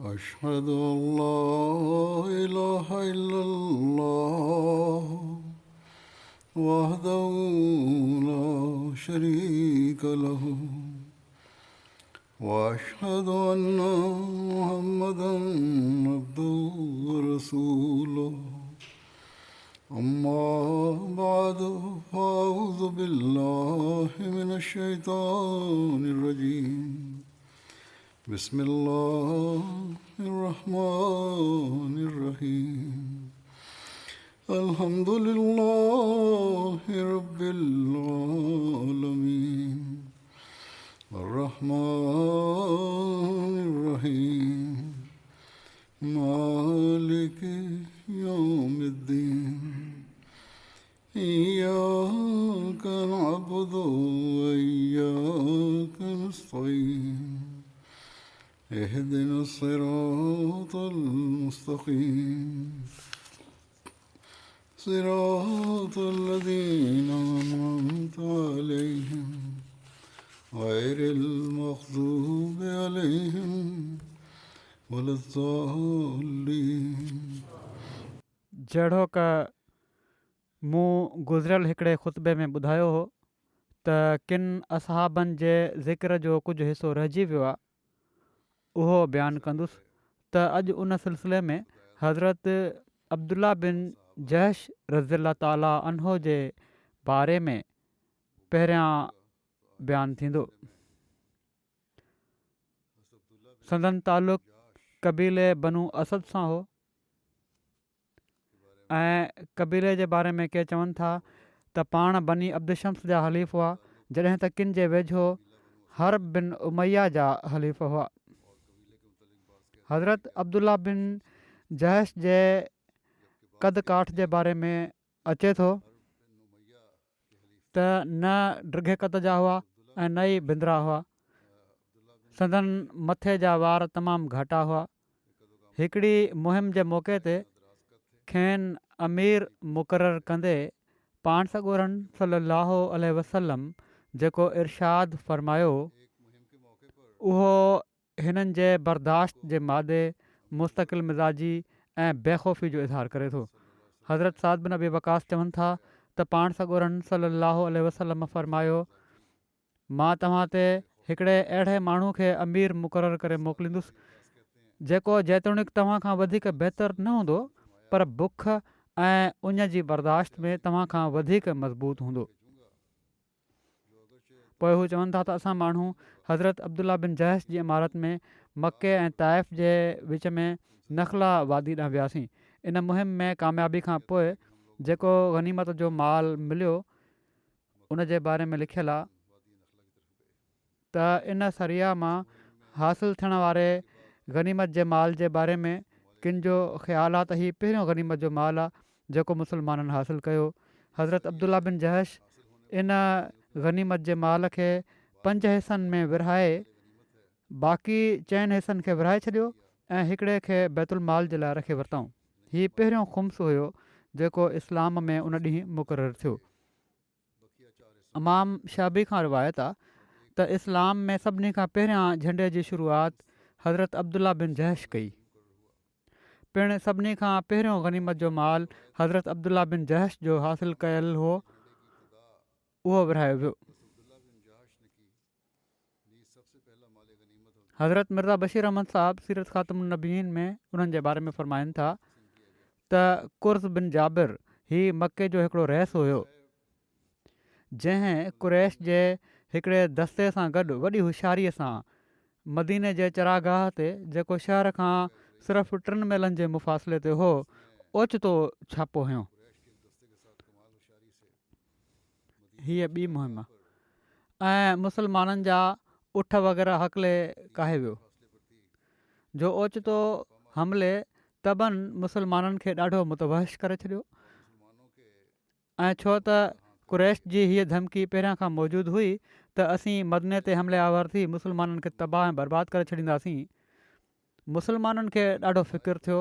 أشهد أن لا إله إلا الله وحده لا شريك له وأشهد أن محمدا عبده ورسوله أما بعد فأعوذ بالله من الشيطان الرجيم بسم الله الرحمن الرحيم الحمد لله رب العالمين الرحمن الرحيم مالك يوم الدين إياك نعبد وإياك نستعين اهدنا الصراط المستقيم صراط الذين أنعمت عليهم غير المغضوب عليهم ولا الضالين जहिड़ो क मूं गुज़िरियल हिकिड़े ख़ुतबे में ॿुधायो हो त किन असहाबनि जे ज़िक्र जो कुझु हिसो रहिजी वियो आहे उहो बयानु कंदुसि त अॼु उन सिलसिले में हज़रत अब्दुल्ला बिन जहश रज़ियल्लाहु ताला अन्हो जे बारे में पहिरियां बयानु थींदो। संदन तालुक़ कबीले बनू असद सां हो ऐं कबीले जे बारे में के चवनि था त पाण बनी अब्दुशम्स जा हलीफ़ हुआ जॾहिं त किन जे वेझो हर्ब बिन उमैया जा हलीफ़ हुआ। हज़रत अब्दुल्ला बिन जहश जे कद काठ जे बारे में अचे थो त न ड्रिघे कद जा हुआ ऐं न ई बिंदरा हुआ। संदन मथे जा वार तमामु घाटा हुआ। हिकिड़ी मुहिम जे मौक़े ते खेनि अमीर मुक़ररु कंदे पाण सॻोरन सल्लल्लाहु अलैहि वसल्लम जेको इरशाद फ़रमायो उहो हिननि जे बर्दाश्त जे मादे मुस्तक़िल मिज़ाजी ऐं बेख़ौफ़ी जो इज़हार करे थो। हज़रत साद बिन अबी वक़ास चवनि था त पाण सॻोरन सल्लल्लाहु अलैहि वसल्लम फ़रमायो मां तव्हां ते हिकिड़े अहिड़े माण्हू खे अमीर मुक़ररु करे मोकिलींदुसि जेको जेतोणीकि तव्हां खां वधीक बहितर न हूंदो पर बुख ऐं उन जी बर्दाश्त में तव्हां खां वधीक मज़बूत हूंदो। पोइ हू चवनि था त असां माण्हू हज़रत अब्दुल्ला बिन जहश जी इमारत में मके ऐं ताइफ़ जे विच में नखला वादी ॾांहुं वियासीं। इन मुहिम में कामयाबी खां पोइ जेको गनीमत जो माल मिलियो उन जे बारे में लिखियलु आहे त इन सरिया मां हासिलु थियण वारे गनीमत जे माल जे बारे में किन जो ख़्यालु आहे त हीउ पहिरियों गनीमत जो माल आहे जेको मुस्लमाननि हासिलु कयो। हज़रत अब्दुल्ला बिन जहश इन गनीमत जे माल खे 5 हिसनि में विरहाए बाक़ी 4 हिसनि खे विरहाए छॾियो ऐं हिकिड़े खे बैतुल माल जे लाइ रखे वरितऊं। हीउ पहिरियों ख़ुम्स हुयो जेको इस्लाम में उन ॾींहुं मुक़ररु थियो। इमाम शाबी खां रिवायत आहे त इस्लाम में सभिनी खां पहिरियां झंडे जी शुरूआति हज़रत अब्दुल्ला बिन जहश कई। पिणु सभिनी खां पहिरियों गनीमत जो माल हज़रत अब्दुल्ला बिन जहश जो हासिलु कयलु हो उहो विरहायो वियो। हज़रत मिर्ज़ा बशीर अहमद साहब सीरत ख़ातमुन नबीयीन में उन्हनि जे बारे में फ़रमाइनि था त कुर्ज़ बिन जाबिर हीउ मके जो हिकिड़ो रहिस हुयो जंहिं कुरैश जे हिकिड़े दस्ते सां गॾु वॾी होशियारीअ सां मदीने जे चरागाह ते जेको शहर खां सिर्फ़ु 3 मीलनि जे मुफ़ासिले ते हो ओचितो छापो हयो। हीअ ॿी मुहिम ऐं मुसलमाननि जा उठ वग़ैरह हक़ले काहे वियो जो ओचितो हमले तबनि मुसलमाननि खे ॾाढो मुतवहश करे छॾियो ऐं छो त कुरैश जी हीअ धमकी पहिरियां खां मौजूदु हुई त असीं मदीने ते हमले आवर थी मुसलमाननि खे तबाह ऐं बर्बादु करे छॾींदासीं। मुसलमाननि खे ॾाढो फ़िकिर थियो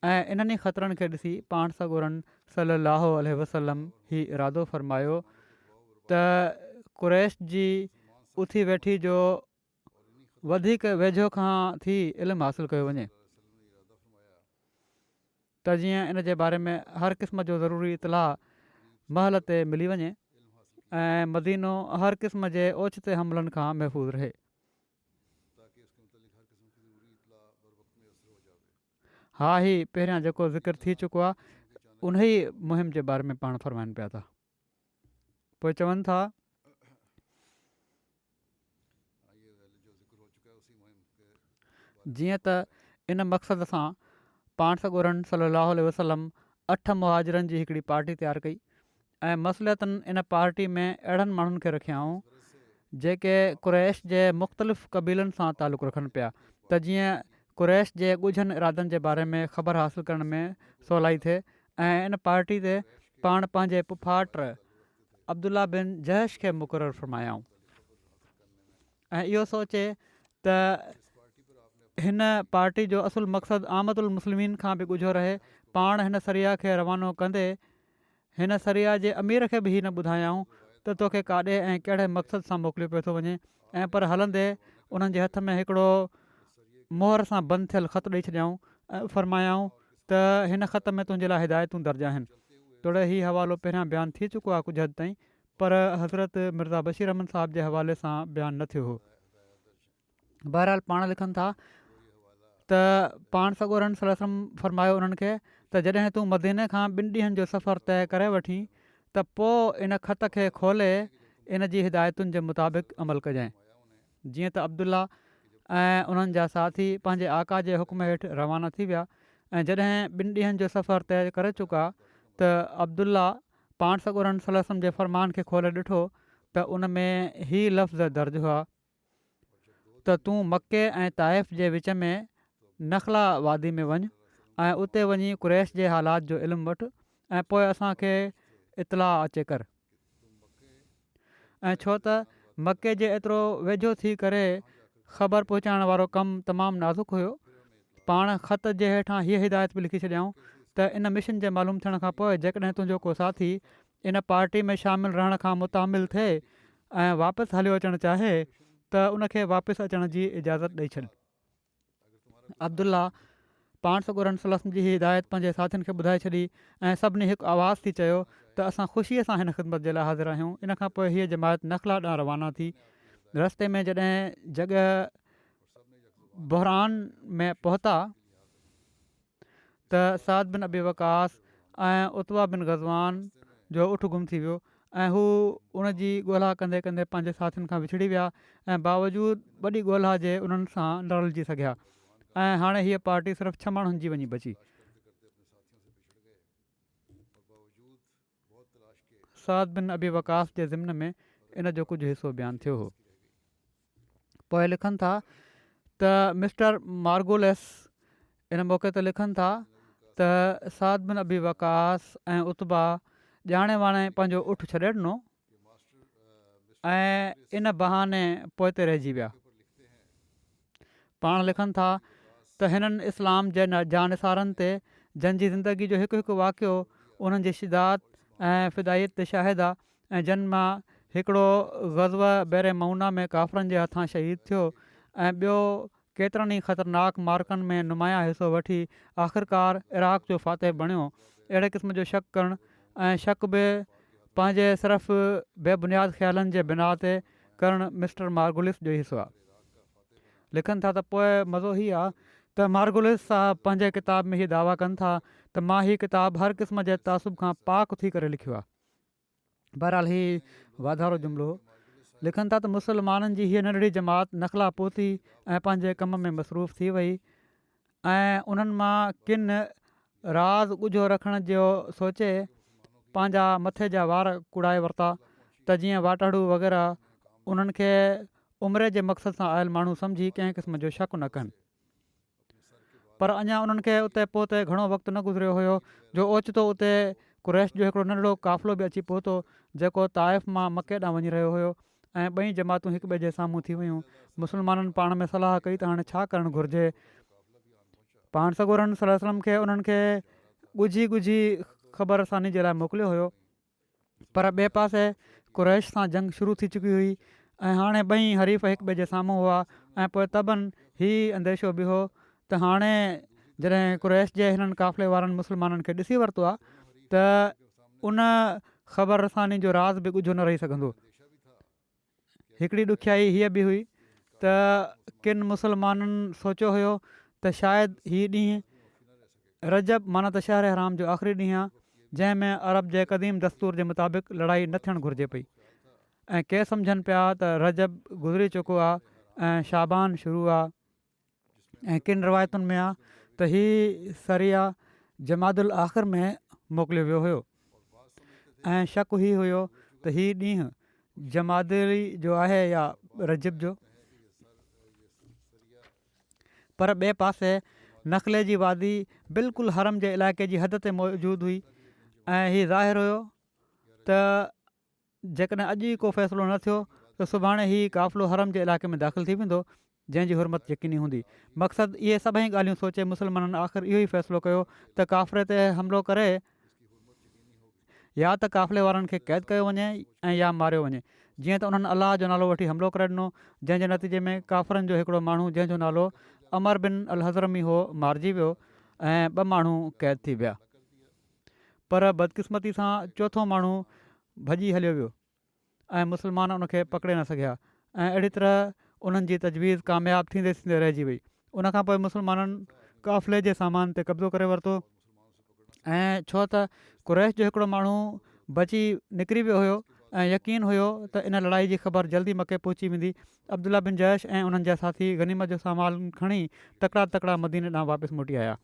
ऐं इन्हनि ख़तरनि खे ॾिसी पाण सॻोरन सल्लल्लाहु अलैहि वसल्लम ही इरादो फ़रमायो त कुरैश जी उथी वेठी जो वधीक वेझो खां थी इल्मु हासिलु कयो वञे त जीअं इन जे बारे में हर क़िस्म जो ज़रूरी इतलाह महल ते मिली वञे ऐं मदीनो हर क़िस्म जे ओचिते हमलनि खां महफ़ूज़ रहे। हा ही पहिरियां जेको ज़िक्र थी चुको आहे उन ई मुहिम जे बारे में पाण फ़रमाइनि पिया था। पोइ चवनि था जीअं त इन मक़सद सां पाण सॻोरन सल्लल्लाहु अलैहि वसल्लम 8 मुहाजिरनि जी हिकिड़ी पार्टी तयारु कई ऐं मसलियतनि इन पार्टी में अहिड़नि माण्हुनि खे रखियाऊं जेके क़ुरैश जे मुख़्तलिफ़ क़बीलनि सां तालुक़ु रखनि पिया त जीअं क़ुरैश जे ॻुझनि इरादनि जे बारे में ख़बर हासिलु करण में सवलाई थिए ऐं इन पार्टी ते पाण पंहिंजे पुफाट अब्दुल्ला बिन जहश खे मुक़ररु फ़रमायाऊं ऐं इहो सोचे त हिन पार्टी जो असुलु मक़सदु आमदुल मुस्लिमीन खां बि ॻुझो रहे। पाण हिन सरिया खे रवानो कंदे हिन सरिया जे अमीर खे बि हीअ न ॿुधायऊं त तोखे काॾे ऐं कहिड़े मक़सद सां मोकिलियो पियो थो वञे ऐं पर हलंदे उन्हनि जे हथ में हिकिड़ो मोहर सां बंदि थियलु ख़तु ॾेई छॾियऊं ऐं फ़रमायाऊं त हिन ख़त में तुंहिंजे लाइ हिदायतूं दर्ज आहिनि। तोड़े हीउ हवालो पहिरियां बयानु थी चुको आहे कुझु हद ताईं पर हज़रत मिर्ज़ा बशीर अहमद साहिब जे हवाले सां बयानु न थियो हो। बहरहाल पाण लिखनि था त पाण सॻोरन सल्लल्लाहु अलैहि वसल्लम फ़रमायो उन्हनि खे त जॾहिं तूं मदीने खां 2 ॾींहंनि जो सफ़र तइ करे वठी त पोइ इन ख़त खे खोले इन जी हिदायतुनि जे मुताबिक़ अमल कजांइ। जीअं त अब्दुल्ला ऐं उन्हनि जा साथी पंहिंजे आका जे हुकुम हेठि रवाना थी विया ऐं जॾहिं 2 ॾींहंनि जो सफ़र तइ करे चुका त अब्दुल्ला पाण सॻोरन सल्लल्लाहु अलैहि वसल्लम जे फ़रमान खे खोले ॾिठो त उन में ही लफ़्ज़ दर्ज हुआ त तूं मके ऐं ताइफ़ जे विच में नखला वादी में वञु ऐं उते वञी क़ुरैश जे हालात जो इल्मु वठि ऐं पोइ असांखे इतलाह अचे कर। ऐं छो त मके जे एतिरो वेझो थी करे ख़बर पहुचाइण वारो कमु तमामु नाज़ुक हुयो। पाण ख़त जे हेठां हीअ हिदायत बि लिखी छॾियऊं त इन मिशन जे मालूम थियण खां पोइ जेकॾहिं तुंहिंजो को साथी इन पार्टी में शामिलु रहण खां मुतामिल थिए ऐं वापसि हलियो अचणु चाहे त उनखे वापसि अचण जी इजाज़त ॾेई छॾ। अब्दुल्ला पाण सॻोरन सल्लल्लाहु अलैहि वसल्लम जी हिदायत पंहिंजे साथियुनि खे ॿुधाए छॾी ऐं सभिनी हिकु आवाज़ थी चयो त असां ख़ुशीअ सां हिन ख़िदमत जे लाइ हाज़िर आहियूं। इन खां पोइ हीअ जमायत नखला ॾांहुं रवाना थी। रस्ते में जॾहिं जॻह बहरान में पहुता त साद बिन अबी वकास ऐं उतवा बिन ग़ज़वान जो उठ गुम थी वियो ऐं हू उनजी ॻोल्हा कंदे कंदे पंहिंजे साथियुनि खां विछड़ी विया ऐं बावजूदु वॾी ॻोल्हा जे उन्हनि सां न रलिजी सघिया ऐं हाणे हीअ पार्टी सिर्फ़ु 6 माण्हुनि जी वञी बची। साद बिन अबी वकास जे ज़िम्न में इन जो कुझु हिसो बयानु थियो हो। पोइ लिखनि था त मिस्टर मार्गोलेस इन मौक़े ते लिखनि था त साद बिन अबी वकास ऐं उतबा ॼाणे वाणे पंहिंजो उठ छॾे ॾिनो ऐं इन बहाने पोइ ते रहिजी विया। पाण लिखनि था त हिननि इस्लाम जे जानिसारनि ते जन जी ज़िंदगी जो हिकु हिकु वाक़ियो उन्हनि जी शिदात ऐं फ़िदायत ते शाहिद आहे ऐं जन मां हिकिड़ो ग़ज़व बैरे मऊना में काफ़रनि जे हथां शहीद थियो ऐं ॿियो केतिरनि ई ख़तरनाक मार्कनि में नुमाया हिसो वठी आख़िरकार इराक़ जो फ़ातह बणियो। अहिड़े क़िस्म जो शक करणु ऐं शक बि पंहिंजे सिर्फ़ु बेबुनियाद ख़्यालनि जे बिना ते करणु मिस्टर मार्गुलिस जो हिसो आहे। लिखनि था त पोइ मज़ो ई आहे त मार्गुलिस साहब पंहिंजे किताब में हीअ दावा कनि था त मां हीअ किताब हर क़िस्म जे तासुब खां पाक थी करे लिखियो आहे। बहरहाल हीअ वाधारो जुमिलो लिखनि था त मुसलमाननि जी हीअ नंढड़ी जमात नखला पहुती ऐं पंहिंजे कम में मसरूफ़ थी वई ऐं उन्हनि मां किन राज़ ॻुझो रखण जो सोचे पंहिंजा मथे जा वार कुड़ाए वरिता त जीअं वाटाड़ू वग़ैरह उन्हनि खे उमिरि जे मक़सद सां आयल माण्हू सम्झी कंहिं क़िस्म जो शक न कनि। पर अञा उन्हनि खे उते पहुते घणो वक़्तु न गुज़रियो हुयो जो ओचितो उते क़ुरैश जो हिकिड़ो नंढिड़ो क़ाफ़िलो बि अची पहुतो जेको ताइफ़ मां मके ॾांहुं वञी रहियो हुयो ऐं ॿई जमातूं हिक ॿिए जे साम्हूं थी वियूं। मुस्लमाननि पाण में सलाह कई त हाणे छा करणु घुरिजे। पाण सॻोरन सल्लल्लाहु अलैहि वसल्लम खे उन्हनि खे ॻुझी ॻुझी ख़बरसानी जे लाइ मोकिलियो हुयो पर ॿिए पासे क़ुरैश सां जंग शुरू थी चुकी हुई ऐं हाणे ॿई हरीफ़ हिक ॿिए जे साम्हूं हुआ ऐं पोइ तबनि हीउ अंदेशो बि हो त हाणे जॾहिं कुरैश जे हिननि काफ़िले वारनि मुस्लमाननि खे ॾिसी वरितो आहे त उन ख़बर रसानी जो राज़ बि ॻुझो न रही सघंदो। हिकिड़ी ॾुखियाई हीअ बि हुई त किन मुस्लमाननि सोचियो हुयो त शायदि हीअ ॾींहुं रजब माना त शहर हराम जो आख़िरी ॾींहुं आहे जंहिंमें अरब जे क़दीम दस्तूर जे मुताबिक़ लड़ाई न थियणु घुरिजे पई ऐं के सम्झनि पिया त रजब गुज़री चुको आहे ऐं शाबान शुरू आहे ऐं किन रिवायतुनि में आहे त हीअ सरिया जमादुल आख़िर में मोकिलियो वियो हुयो ऐं शक ही हुयो त हीअ ॾींहुं जमादुली जो आहे या रजब जो। पर ॿिए पासे नखले जी वादी बिल्कुलु हरम जे इलाइक़े जी हद ते मौजूदु हुई ऐं हीअ ज़ाहिर हुयो त जेकॾहिं अॼु ई को फ़ैसिलो न थियो त सुभाणे हीउ क़ाफ़िलो हरम जे इलाइक़े में दाख़िलु थी वेंदो जंहिंजी हुरमत यकीनी हूंदी। मक़सदु इहे सभई ॻाल्हियूं सोचे मुस्लमाननि आख़िर इहो ई फ़ैसिलो कयो त काफ़िरे ते हमिलो करे या त काफ़िले वारनि खे क़ैद कयो वञे ऐं या मारियो वञे। जीअं त उन्हनि अलाह जो नालो वठी हमिलो करे ॾिनो जंहिंजे नतीजे में काफ़िरनि जो हिकिड़ो माण्हू जंहिंजो नालो अमर बिन अल हज़रमी हो मारिजी वियो ऐं 2 माण्हू क़ैद थी विया। पर बदकिस्मती सां चोथों माण्हू भॼी हलियो वियो ऐं मुस्लमान उनखे पकिड़े न सघिया ऐं अहिड़ी तरह उन्हनि जी तजवीज़ कामयाबु थींदे थींदे रहिजी वई। उनखां पोइ मुस्लमाननि काफ़िले जे सामान ते कब्ज़ो करे वरितो ऐं छो त कुरैश जो हिकिड़ो माण्हू बची निकिरी वियो हुयो ऐं यकीन हुयो त इन लड़ाई जी ख़बर जल्दी मके पहुची वेंदी। अब्दुल्ला बिन जैश ऐं उन्हनि जा साथी गनीमत जो सामान खणी तकिड़ा तकिड़ा मदीने ॾांहुं वापसि मोटी आया।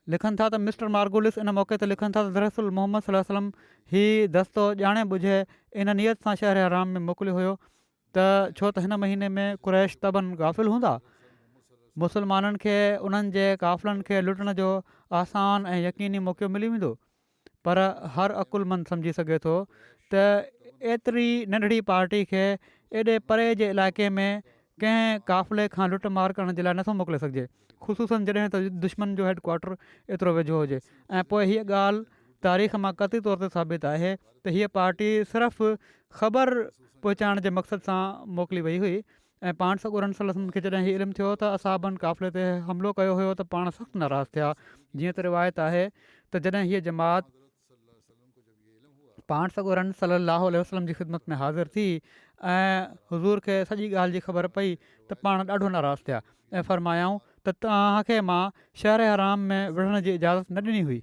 लिखनि था त मिस्टर मार्गुलिस इन मौक़े ते लिखनि था त दरअसल मोहम्मद सल्लल्लाहु अलैहि वसल्लम हीउ दस्तो ॼाणे बुझे इन नियत सां शहर हराम में मोकिलियो हुयो त छो त हिन महीने में कुरैश तबनि गाफ़िल हूंदा। मुस्लमाननि खे उन्हनि जे काफ़िलनि खे लुटण जो आसान ऐं यकीनी मौक़ो मिली वेंदो। पर हर अकुलमंद सम्झी सघे थो त एतिरी नंढड़ी पार्टी खे एॾे परे जे इलाइक़े में कंहिं काफ़िले खां लुट मार करण जे लाइ नथो मोकिले सघिजे, ख़ुशूसनि जॾहिं त दुश्मन जो हेडक्वाटर एतिरो वेझो हुजे। ऐं पोइ हीअ ॻाल्हि तारीख़ मां क़ती तौर ते साबित आहे त हीअ पार्टी सिर्फ़ु ख़बर पहुचाइण जे मक़सद सां मोकिली वई हुई ऐं पाण सॻोरनि सलम खे जॾहिं हीउ इल्मु थियो त असाबनि काफ़िले ते हमिलो कयो हुयो त पाण सख़्तु नाराज़ थिया। जीअं त रिवायत आहे त जॾहिं हीअ जमात पाण सॻोरनि सलाहु वसलम जी ख़िदमत में हाज़िर थी ऐं हुज़ूर खे सॼी ॻाल्हि जी ख़बर पई त पाण ॾाढो नाराज़ थिया ऐं फ़रमायाऊं त तव्हांखे मां शहर हराम में विढ़ण जी इजाज़त न ॾिनी हुई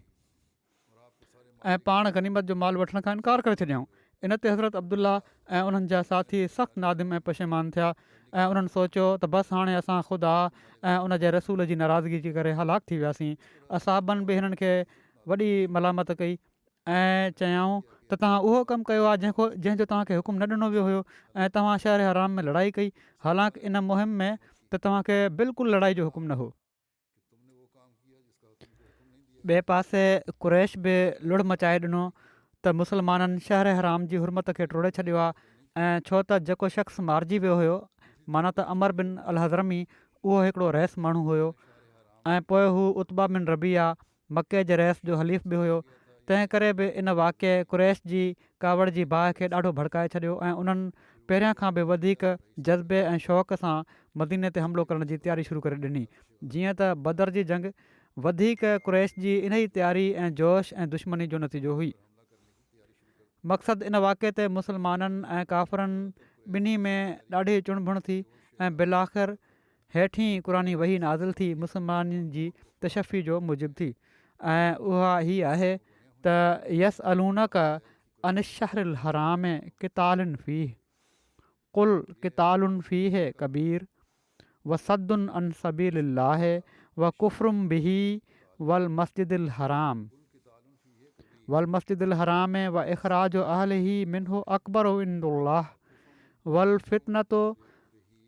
ऐं पाण गनीमत जो माल वठण खां इनकार करे छॾियऊं। इन ते हज़रत अब्दुल्ला ऐं उन्हनि जा साथी सख़्तु नादिम ऐं पशेमान थिया ऐं उन्हनि सोचियो त बसि हाणे असां ख़ुदा ऐं उन जे रसूल जी नाराज़गी जे करे हलाकु थी वियासीं। असाबनि बि हिननि खे वॾी मलामत कई ऐं चयाऊं त तव्हां उहो कमु कयो आहे जंहिंजो तव्हांखे हुकुम न ॾिनो वियो हुयो ऐं तव्हां शहर हराम में लड़ाई कई, हालांकि इन मुहिम में त तव्हांखे बिल्कुलु लड़ाई जो हुकुम न हो। ॿिए पासे कुरैश बि लुड़ मचाए ॾिनो त मुस्लमाननि शहर हराम जी हुरमत खे टोड़े छॾियो आहे ऐं छो त जेको शख़्स मारिजी वियो हुयो माना त अमर बिन अल हज़रमी उहो हिकिड़ो रहिस माण्हू हुयो ऐं पोइ हू उत्बा बिन रबिया मके जे रहिस जो हलीफ़ बि हुयो। तंहिं करे बि इन वाक़े कुरैश जी कावड़ जी बाहि खे ॾाढो भड़काए छॾियो ऐं उन्हनि पहिरियां खां बि वधीक जज़्बे ऐं शौक़ सां मदीने ते हमिलो करण जी तयारी शुरू करे ॾिनी। जीअं त बदर जी जंग वधीक कुरैश जी इन ई तयारी ऐं जोश ऐं दुश्मनी जो नतीजो हुई। मक़सदु इन वाक़े ते मुस्लमाननि ऐं काफ़िरनि ॿिन्ही में ॾाढी चुणभुण थी ऐं बिलाख़िर हेठीं क़ुरानी वही नाज़िल थी मुस्लमाननि जी तशफ़ी जो मूजिबु थी ऐं उहा हीअ आहे त यस अलूनक अन शहरिल हराम कितालिन फ़ीह कुल कितालुन फ़ीह कबीर व सद्दुन अन सबीलिल्लाह व कुफ़्रुम बिही वल मस्जिदिल हराम व इख़राज अहलिही मिन्हु अकबरो इंदुल्लाह वल फितनतो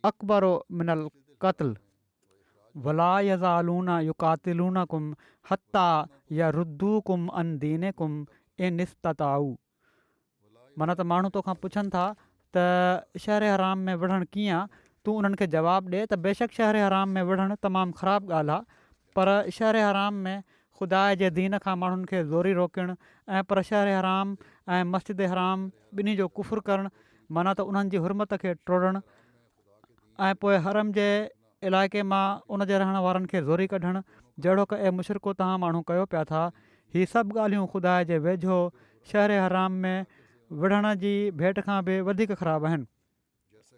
अकबरो मिनल क़त्ल वला यज़ालूना युक़ातिलूनकुम हत्ता यरुद्दूकुम अन दीनिकुम इन इस्तताऊ। माना त माण्हू तोखां पुछनि था त शहर हराम में विढ़णु कीअं आहे, तूं उन्हनि खे जवाबु ॾिए त बेशक शहर हराम में विढ़णु तमामु ख़राबु ॻाल्हि आहे, पर शहर हराम में ख़ुदा जे दीन खां माण्हुनि खे ज़ोरी रोकणु ऐं पर शहर हराम ऐं मस्जिद हराम ॿिन्ही जो कुफ़ुर करणु माना त उन्हनि जी हुरमत खे टोड़णु ऐं पोइ हरम जे इलाइक़े मां उन जे रहण वारनि खे ज़ोरी कढणु जहिड़ो की मुशरिको तव्हां माण्हू कयो पिया था। हीअ सभु ॻाल्हियूं ख़ुदा जे वेझो शहर हराम में विढ़ण जी भेट खां बि वधीक ख़राबु आहिनि।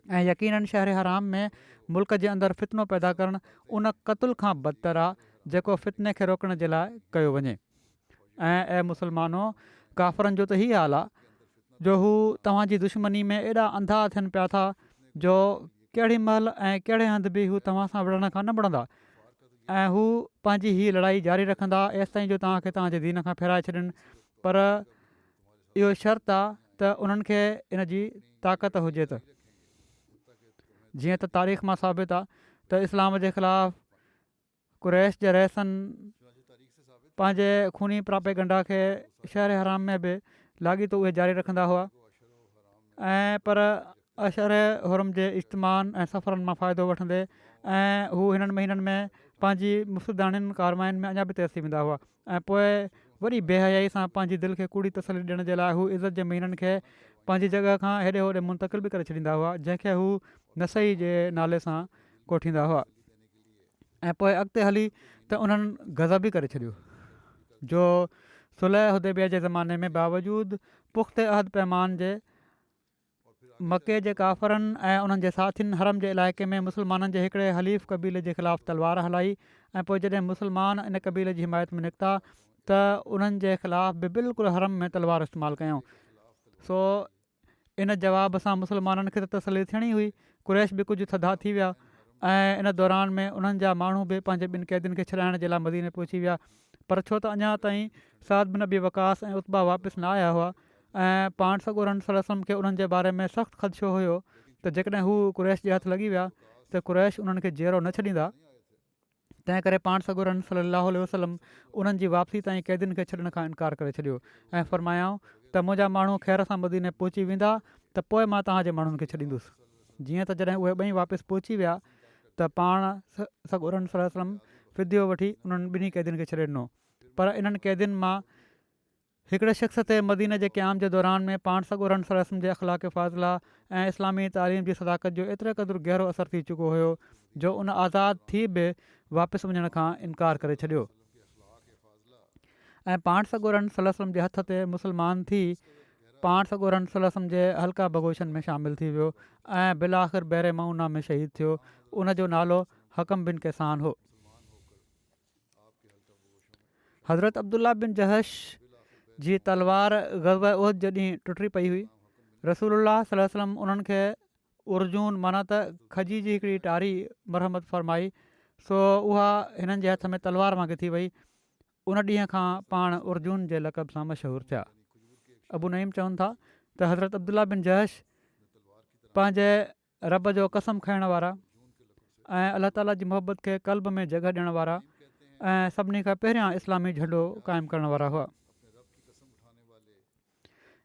ऐं यकीननि शहर हराम में मुल्क जे अंदरि फितनो पैदा करणु उन क़तल खां बदतर आहे जेको फितने खे रोकण जे लाइ कयो वञे। ऐं मुस्लमानो काफ़रनि जो त ई हाल आहे जो हू तव्हांजी दुश्मनी में एॾा अंधा थियनि पिया था जो केॾी महिल ऐं कहिड़े हंधि बि हू तव्हां सां विढ़ण खां न विढ़ंदा ऐं हू पंहिंजी हीअ लड़ाई जारी रखंदा एसि ताईं जो तव्हांखे तव्हांजे दीन खां फेराए छॾनि। पर इहो शर्त आहे त उन्हनि खे इन जी ताक़त हुजे त जीअं त तारीख़ मां साबित आहे त इस्लाम जे ख़िलाफ़ु कुरैश जे रहिसनि पंहिंजे खूनी प्रापेगंडा खे शहर हराम में बि लाॻीतो उहे जारी रखंदा हुआ। ऐं पर अशर हुरम जे इज्तमान ऐं सफ़रनि मां फ़ाइदो वठंदे ऐं हू हिननि महीननि में पंहिंजी मुफ़्तदाणियुनि कारवाइनि में अञा बि तेज़ थी वेंदा हुआ। ऐं पोइ वरी बेहयाई सां पंहिंजी दिलि खे कूड़ी तसली ॾियण जे लाइ हू इज़त जे महीननि खे पंहिंजी जॻह खां हेॾे होॾे मुंतक़िल बि करे छॾींदा हुआ जंहिंखे हू नसई जे नाले सां कोठींदा हुआ। ऐं पोइ अॻिते हली त उन्हनि गज़ब बि करे छॾियो जो सुलह हुदैबिया जे ज़माने में बावजूदु पुख़्ते अहद पैमान जे मके जे काफ़रनि ऐं उन्हनि जे साथियुनि हरम जे इलाइक़े में मुस्लमाननि जे हिकिड़े हलीफ़ क़बीले जे ख़िलाफ़ु तलवार हलाई। ऐं पोइ जॾहिं मुस्लमान इन क़बीले जी हिमायत में निकिता त उन्हनि जे ख़िलाफ़ु बि बिल्कुलु हरम में तलवार इस्तेमालु कयूं। सो इन जवाब सां मुस्लमाननि खे त तसली थियणी हुई, कुरैश बि कुझु थधा थी विया ऐं इन दौरान में उन्हनि जा माण्हू बि पंहिंजे ॿिनि क़ैदियुनि खे छॾाइण जे लाइ मदीने पहुची विया। पर छो त अञा ताईं साद बिन अबी वकास ऐं उत्बा वापसि न आया हुआ ऐं पाण सॻोरनि सलम खे उन्हनि जे बारे में सख़्तु ख़दशो हुयो त जेकॾहिं हू कुरैश जे हथु लॻी विया त कुरैश उन्हनि खे जेरो न छॾींदा। तंहिं करे पाण सॻोरनि सलाहु वसलम उन्हनि जी वापसी ताईं क़ैदियुनि खे छॾण खां इनकार करे छॾियो ऐं फ़रमायाऊं त मुंहिंजा माण्हू ख़ैर सां मदीने पहुची वेंदा त पोइ मां तव्हांजे माण्हुनि खे छॾींदुसि। जीअं त जॾहिं उहे ॿई वापसि पहुची विया त पाण सॻोरनि सलम फिदियो वठी उन्हनि ॿिन्ही क़ैदियुनि खे छॾे ॾिनो। पर इन्हनि क़ैदियुनि मां हिकिड़े शख़्स ते मदीने जे क़याम जे दौरान में पाण सॻोरनि सलम जे अख़लाक़ फ़ाज़िला ऐं इस्लामी तालीम जी सदाकत जो एतिरे क़दुरु गहरो असरु थी चुको हुयो जो उन आज़ादु थी बि वापसि वञण खां इनकार करे छॾियो। ऐं पाण सॻोरनि सलम जे हथ ते मुस्लमान थी पाण सॻोरनि सलम जे हल्का बगोशन में शामिलु थी वियो ऐं बिल आख़िर बैरे मऊना में शहीद थियो। उनजो नालो हकम बिन कैसान हो। हज़रत अब्दुल्ला बिन जहश जी तलवार ग़ज़वा उहद जॾहिं टुटी पई हुई रसूलुल्लाह सल्लल्लाहु अलैहि वसल्लम उन्हनि खे उर्जून माना त खजी जी हिकिड़ी टारी मरहमत फरमाई। सो उहा हिननि जे हथ में तलवार वांगुरु थी वई। उन ॾींहं खां पाण उर्जून जे लक़ब सां मशहूरु थिया। अबू नईम चवनि था त हज़रत अब्दुल्ला बिन जहश पंहिंजे रब जो कसम खाइण वारा ऐं अलाह ताला जी मुहबत खे क़ल्ब में जॻह ॾियण वारा ऐं सभिनी खां पहिरियां इस्लामी झंडो क़ाइमु करण वारा हुआ।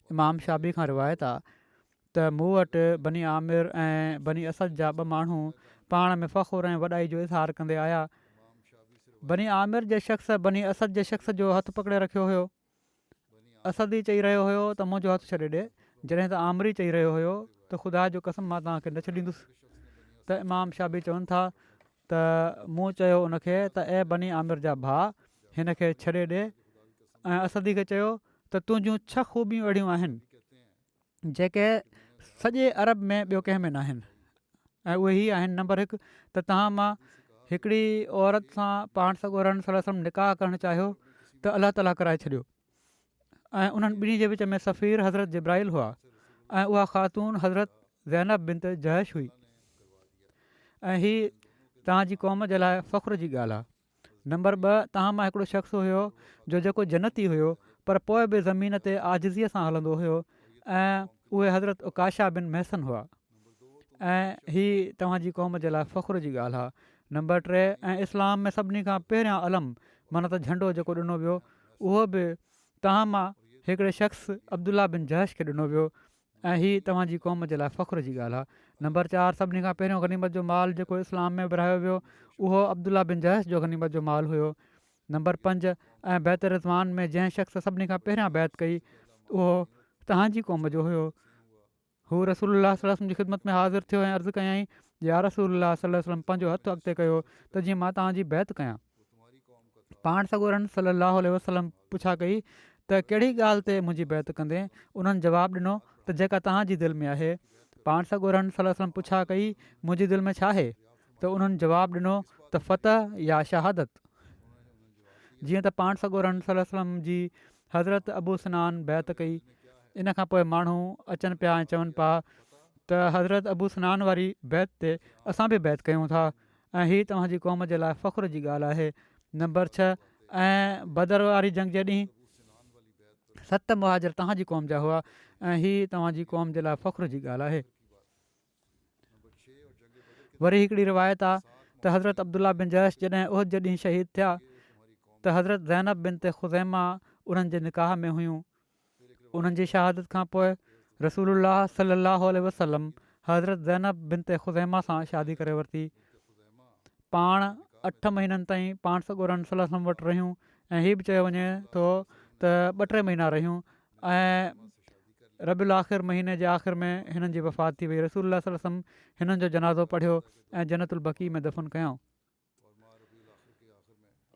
इमाम शाबी खां रिवायत आहे त मूं वटि बनी आमिर ऐं बनी असद जा ॿ माण्हू पाण में फ़ख़ुरु ऐं वॾाई जो इज़हार कंदे आया। बनी आमिर जे शख़्स बनी असद जे शख़्स जो हथु पकिड़े रखियो हुयो। असद ई चई रहियो हुयो त मुंहिंजो हथु छॾे ॾे, जॾहिं त आमिर ई चई रहियो हुयो त ख़ुदा जो कसम मां तव्हांखे न छॾींदुसि। त इमाम शाबी चवनि था त मूं चयो उनखे त ए बनी आमिर जा भाउ हिन खे छॾे ॾे ऐं असदी खे चयो त तुंहिंजूं 6 ख़ूबियूं अहिड़ियूं आहिनि जेके सॼे अरब में ॿियो कंहिं में न आहिनि ऐं उहे ई आहिनि। नंबर 1 त तव्हां मां हिकिड़ी औरत सां पाण सॻोरनि सलम निकाह करणु चाहियो त अलाह ताला कराए छॾियो। ऐं उन्हनि ॿिन्ही जे विच में सफ़ीर हज़रत जिब्राइल हुआ ऐं उहा ख़ातून हज़रत ज़ैनब बिनत जहश हुई। ऐं हीअ तव्हांजी क़ौम जे लाइ फ़ख़्र जी ॻाल्हि आहे। नंबर 2 तव्हां मां हिकिड़ो शख़्स हुयो जो जेको जन्नती हुयो पर पोइ बि ज़मीन ते आजिज़ीअ सां हलंदो हुयो ऐं उहे हज़रत उकाशा बिन महसन हुआ ऐं हीअ तव्हांजी क़ौम जे लाइ फ़ख़्र जी ॻाल्हि आहे। नंबर 3 ऐं इस्लाम में सभिनी खां पहिरियां अलम माना त झंडो जेको ॾिनो वियो उहो बि तव्हां मां हिकिड़े शख़्स अब्दुल्ला बिन जहश खे ॾिनो वियो ऐं हीअ तव्हांजी क़ौम जे लाइ फ़ख़्र जी ॻाल्हि आहे। नंबर 4 सभिनी खां पहिरियों गनीमत जो माल जेको इस्लाम में विरहायो वियो उहो अब्दुल्ला बिन जहश जो गनीमत जो माल हुयो। नंबर 5 ऐं बैत रिज़वान में जंहिं शख़्स सभिनी खां पहिरियां बैत कई उहो तव्हांजी क़ौम जो हुयो। हू रसूलुल्लाह सल्लल्लाहु अलैहि वसल्लम जी ख़िदमत में हाज़िर थियो ऐं अर्ज़ु कयईं या रसूलुल्लाह सल्लल्लाहु अलैहि वसल्लम पंहिंजो हथु अॻिते कयो त जीअं मां तव्हांजी बैत कयां। पाण सॻोरन सल्लल्लाहु अलैहि वसल्लम पुछा कई त कहिड़ी ॻाल्हि ते मुंहिंजी बैत कंदे? उन्हनि जवाबु ॾिनो त जेका तव्हांजी दिलि में आहे। पाण सॻोरन सल्लल्लाहु अलैहि वसल्लम पुछा कई मुंहिंजी दिलि में छा आहे? त उन्हनि जवाबु ॾिनो त फ़तह या शहादत। जीअं त पाण सॻोरन सल्लल्लाहु अलैहि वसल्लम जी हज़रत अबू सनान बैत कई। इन खां पोइ माण्हू अचनि पिया ऐं चवनि पिया त हज़रत अबू सनान वारी बैत ते असां बि बैत कयूं था ऐं हीअ तव्हांजी क़ौम जे लाइ फ़ख्रु जी ॻाल्हि आहे। नंबर 6 ऐं बदर वारी जंग जे ॾींहुं 7 मुहाजिर तव्हांजी क़ौम जा हुआ ऐं हीअ तव्हांजी क़ौम जे लाइ फ़ख्रु जी ॻाल्हि आहे। वरी हिकिड़ी रिवायत आहे त हज़रत अब्दुल्ला बिन जैश जॾहिं उहद जे ॾींहुं शहीद थिया त हज़रत ज़ैनब बिन ते ख़ुज़ैमा उन्हनि जे निकाह में हुयूं। उन्हनि जी शहादत खां पोइ रसूलुल्लाह सल्लल्लाहु अलैहि वसल्लम हज़रत ज़ैनब बिन ते ख़ुज़ैमा सां शादी करे वरिती। पाण 8 महीननि ताईं पाण सॻोरन सल्लल्लाहु अलैहि वसल्लम वटि रहियूं ऐं हीअ बि चयो वञे थो त 2-3 महीना रहियूं ऐं रबिउल आख़िर महीने जे आख़िर में हिननि जी वफ़ात थी वई। रसूलुल्लाह सल्लल्लाहु अलैहि वसल्लम हिननि जो जनाज़ो पढ़ियो ऐं जन्नतुल बक़ी में दफ़न कयऊं।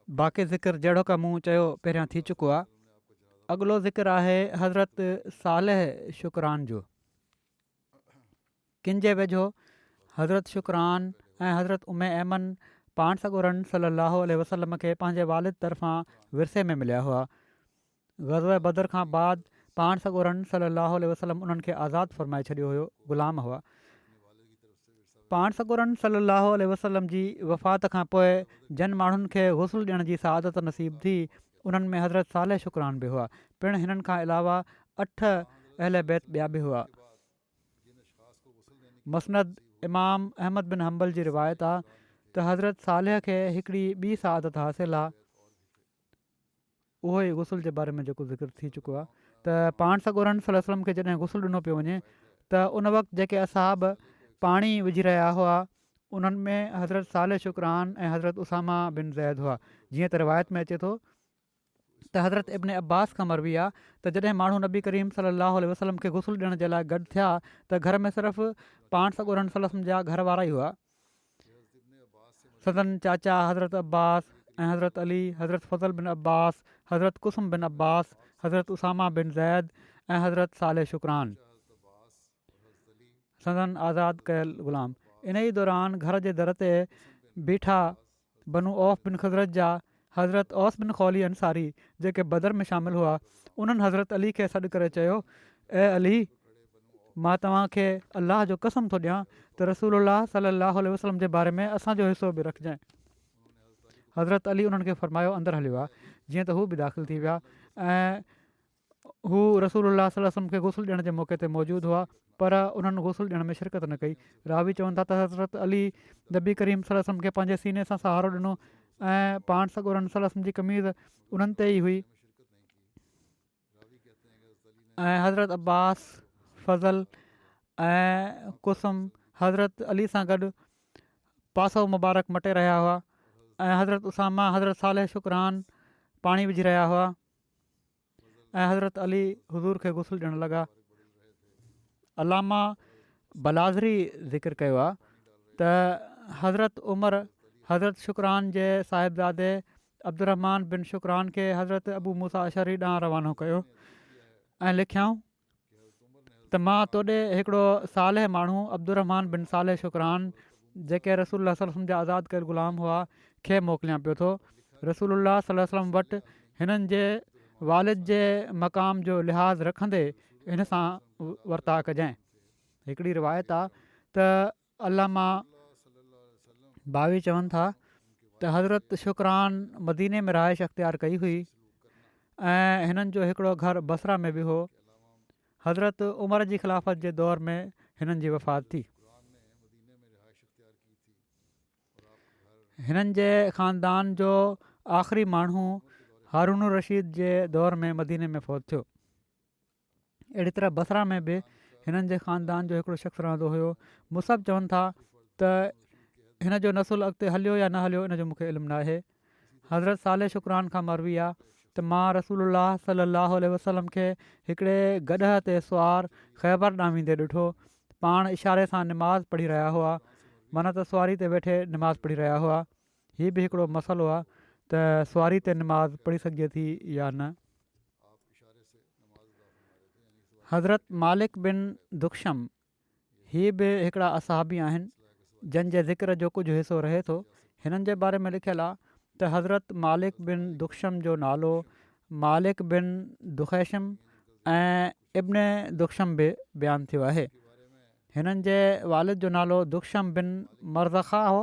बाक़ी ज़िक्र जहिड़ो का मूं चयो पहिरियां थी चुको आहे। अॻिलो ज़िक्र आहे हज़रत सालेह शुकरान जो। किन जे वेझो हज़रत शुकरान ऐं हज़रत उमे ऐमन पाण सॻोरन सल्लल्लाहु अलैहि वसल्लम खे पंहिंजे वालिद तरफ़ां विरसे में मिलिया हुआ। ग़ज़वा बदर खां बाद पाण सॻोरन सल्लल्लाहु अलैहि वसल्लम उन्हनि खे आज़ादु फ़रमाए छॾियो हुयो, ग़ुलाम हुआ। पाण सॻोरन सल्लल्लाहु अलैहि वसल्लम जी वफ़ात खां पोइ जिन माण्हुनि खे गुस्ल ॾियण जी सआदत नसीब थी उन्हनि में हज़रत सालेह शुकरान बि हुआ। पिणु हिननि खां अलावा 8 अहल बैत ॿिया बि हुआ। मसनद इमाम अहमद बिन हम्बल जी रिवायत आहे त हज़रत सालेह खे हिकिड़ी ॿी सआदत हासिलु आहे। उहो ई गुस्ल जे बारे में जेको ज़िक्र थी चुको आहे त पाण सॻोरन सल्लल्लाहु अलैहि वसल्लम खे जॾहिं गुस्ल ॾिनो पियो वञे त उन वक़्तु जेके असहाब पाणी विझी रहिया हुआ उन्हनि में हज़रत सालेह शुकरान ऐं हज़रत उसामा बिन ज़ैद हुआ। जीअं त रिवायत में अचे थो त हज़रत इब्न अब्बास खां मरवी आहे त जॾहिं माण्हू नबी करीम सल्लल्लाहु अलैहि वसल्लम खे गुस्ल ॾियण जे लाइ गॾु थिया त घर में सिर्फ़ु पाण सॻोरन सल्लल्लाहु अलैहि वसल्लम जा घर वारा ई हुआ। सदन चाचा हज़रत अब्बास ऐं हज़रत अली, हज़रत फज़ल बिन अब्बास, हज़रत कुसुम बिन अब्बास, हज़रत उसामा बिन ज़ैद ऐं हज़रत सालेह शुकरान सदन आज़ादु कयल ग़ुलाम। इन ई दौरान घर जे दर ते बीठा बनु औफ़ बिन ख़ज़रत जा हज़रत औस बिन खौली अंसारी जेके बदर में शामिलु हुआ उन्हनि हज़रत अली खे सॾु करे चयो, ए अली, मां तव्हांखे अलाह जो कसम थो ॾियां त रसूलुल्लाह सल्लल्लाहु अलैहि वसल्लम जे बारे में असांजो हिसो बि रखजांइ। हज़रत अली उन्हनि खे फ़रमायो अंदरि हलियो आहे। जीअं त हू बि दाख़िल थी विया ऐं हू रसूलुल्लाह सल्लल्लाहु अलैहि वसल्लम खे गुस्ल ॾियण जे मौक़े ते मौजूदु हुआ पर उन्हनि गुस्ल ॾियण में शिरकत न कई। रावी चवनि था त हज़रत अली नबी करीम सल्लल्लाहु अलैहि वसल्लम खे पंहिंजे सीने सां सहारो ॾिनो ऐं पाण सॻोरन सल्लल्लाहु अलैहि वसल्लम जी कमीज़ उन्हनि ते ई हुई ऐं हज़रत अब्बास, फज़ल ऐं कुसुम हज़रत अली सां गॾु पासो मुबारक मटे रहिया हुआ ऐं हज़रत उसामा हज़रत सालेह शुकरान पाणी विझी रहिया हुआ ऐं हज़रत अली हुज़ूर खे गुस्ल ॾियणु लॻा। अलामा बलाज़री ज़िक्र कयो आहे त हज़रत उमर हज़रत शुकरान जे साहिबज़ादे अब्दुर्रहमान बिन शुकरान खे हज़रत अबू मूसा अशरी ॾांहुं रवानो कयो ऐं लिखियऊं त मां तोॾे हिकिड़ो सालेह माण्हू अब्दुर्रहमान बिन सालेह शुकरान जेके रसूलुल्लाह सल्लल्लाहु अलैहि वसल्लम जा आज़ादु कयल ग़ुलाम हुआ खे मोकिलियां पियो थो। रसूलुल्लाह सल्लल्लाहु अलैहि वसल्लम वटि हिननि जे वालिद जे मक़ाम जो लिहाज़ रखंदे हिन सां वर्ता कजांइ। हिकिड़ी रिवायत आहे त अलामा बावी चवनि था त हज़रत शुकरान मदीने में रहाइश अख़्तियार कई हुई ऐं हिननि जो हिकिड़ो घर बसरा में बि हो। हज़रत उमर जी ख़िलाफ़त जे दौर में हिननि जी वफ़ात थी। हिननि जे ख़ानदान जो आख़िरी माण्हू हारून रशीद जे दौर में मदीने में फ़ौत थियो। अहिड़ी तरह बसरा में बि हिननि जे ख़ानदान जो हिकिड़ो शख़्स रहंदो हुयो। मुसब चवनि था त हिन जो नसुल अॻिते हलियो या न हलियो इन जो मूंखे इल्मु न आहे। हज़रत सालेह शुकरान खां मरवी आहे त मां रसूलुल्लाह सल्लल्लाहु अलैहि वसल्लम खे हिकिड़े गॾह ते सुवार ख़ैबर ॾांहुं वेंदे ॾिठो। पाण इशारे सां निमाज़ पढ़ी रहिया हुआ। माना त सुवारी ते वेठे निमाज़ पढ़ी रहिया हुआ। हीअ बि हिकिड़ो मसइलो आहे त सुवारी ते निमाज़ पढ़ी सघिजे थी या न। हज़रत मालिक बिन दुख़शम हीअ बि हिकिड़ा असहाबी आहिनि जंहिंजे ज़िक्र जो कुझु हिसो रहे थो। हिननि जे बारे में लिखियलु आहे त हज़रत मालिक बिन दुख़शम जो नालो मालिक बिन दुख़ैशम ऐं इब्न दुख़शम बि बयानु थियो आहे। हिननि जे वालिद जो नालो दुख़शम बिन मरज़ख़ा हो,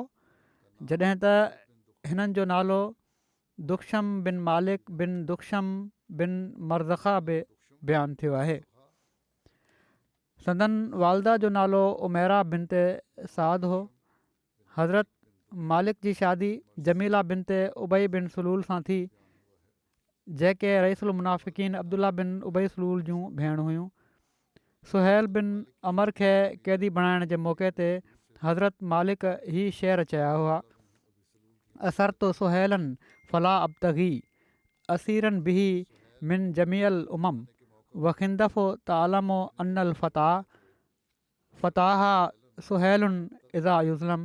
जॾहिं त हिननि जो नालो दुख़शम बिन मालिक बिन दुख़शम बिन मरज़ख़ा बि बयानु थियो आहे। संदन वालदा जो नालो उमैरा बिनते साद हो। हज़रत मालिक जी शादी जमीला बिनते उबई बिन सलूल सां थी, जेके रईसुल मुनाफ़िकीन अब्दुल्ला बिन उबई सलूल जूं भेण हुयूं। सुहैल बिन अमर खे क़ैदी बणाइण जे मौक़े ते हज़रत मालिक ही शेर चया हुआ, असर तो सुहैलन फला अबतगी असीरन बिही मिन जमीअल उमम वखिंदफ़ो तालमो अनल फ़ताहा सुहैलुन इज़ा युज़लम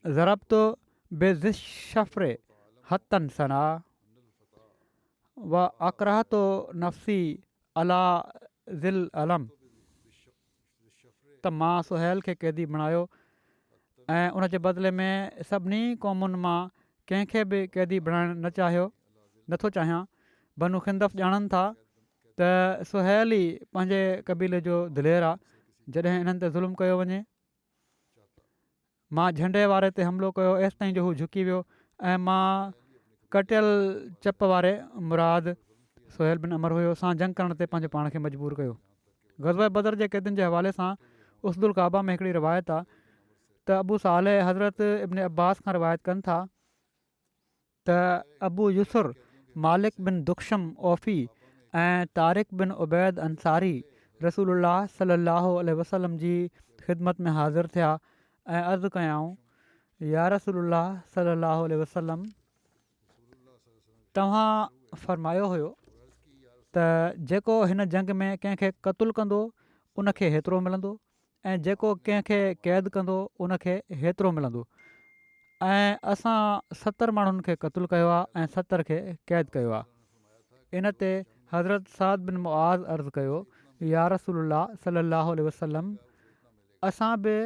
ज़रबतो बेज़िशफ़्रे हतन सना व अकरहतो नफ़्सी अला ज़िल अलम। त मां सुहैल खे क़ैदी बणायो ऐं उन जे बदिले में सभिनी क़ौमुनि मां कंहिंखे बि क़ैदी बणाइणु नथो चाहियां। बनु खिंदफ़ ॼाणनि था त सुहैल ई पंहिंजे क़बीले जो दिलेर आहे। जॾहिं इन्हनि ते ज़ुल्म कयो वञे, मां झंडे वारे ते हमिलो कयो एसि ताईं जो हू झुकी वियो ऐं मां कटियल चप वारे मुराद सुहैल बिन अमर हुयो सां जंग करण ते पंहिंजे पाण खे मजबूर कयो। ग़ज़वा बदर जे क़ैदियुनि जे हवाले सां उसदुल काबा में हिकिड़ी रिवायत आहे त अबू सालेह हज़रत इब्न अब्बास खां रिवायत कनि था त अबू युसुर मालिक बिन दुख़शम ओफ़ी ऐं तारिक बिन उबैद अंसारी रसूलुल्लाह सल्लल्लाहु अलैहि वसल्लम जी ख़िदमत में हाज़िर थिया ऐं अर्ज़ु कयाऊं, या रसूलुल्लाह सल्लल्लाहु अलैहि वसल्लम, तव्हां फ़रमायो हुयो त जेको हिन जंग में कंहिंखे क़तलु कंदो उनखे हेतिरो मिलंदो ऐं जेको कंहिंखे क़ैद कंदो उनखे हेतिरो मिलंदो, ऐं असां 70 माण्हुनि खे क़तलु कयो आहे ऐं 70 खे क़ैद कयो आहे। इन ते हज़रत साद बिन मुआज़ अर्ज़ु कयो, या रसूलुल्लाह सल्लल्लाहु अलैहि वसल्लम, असां बि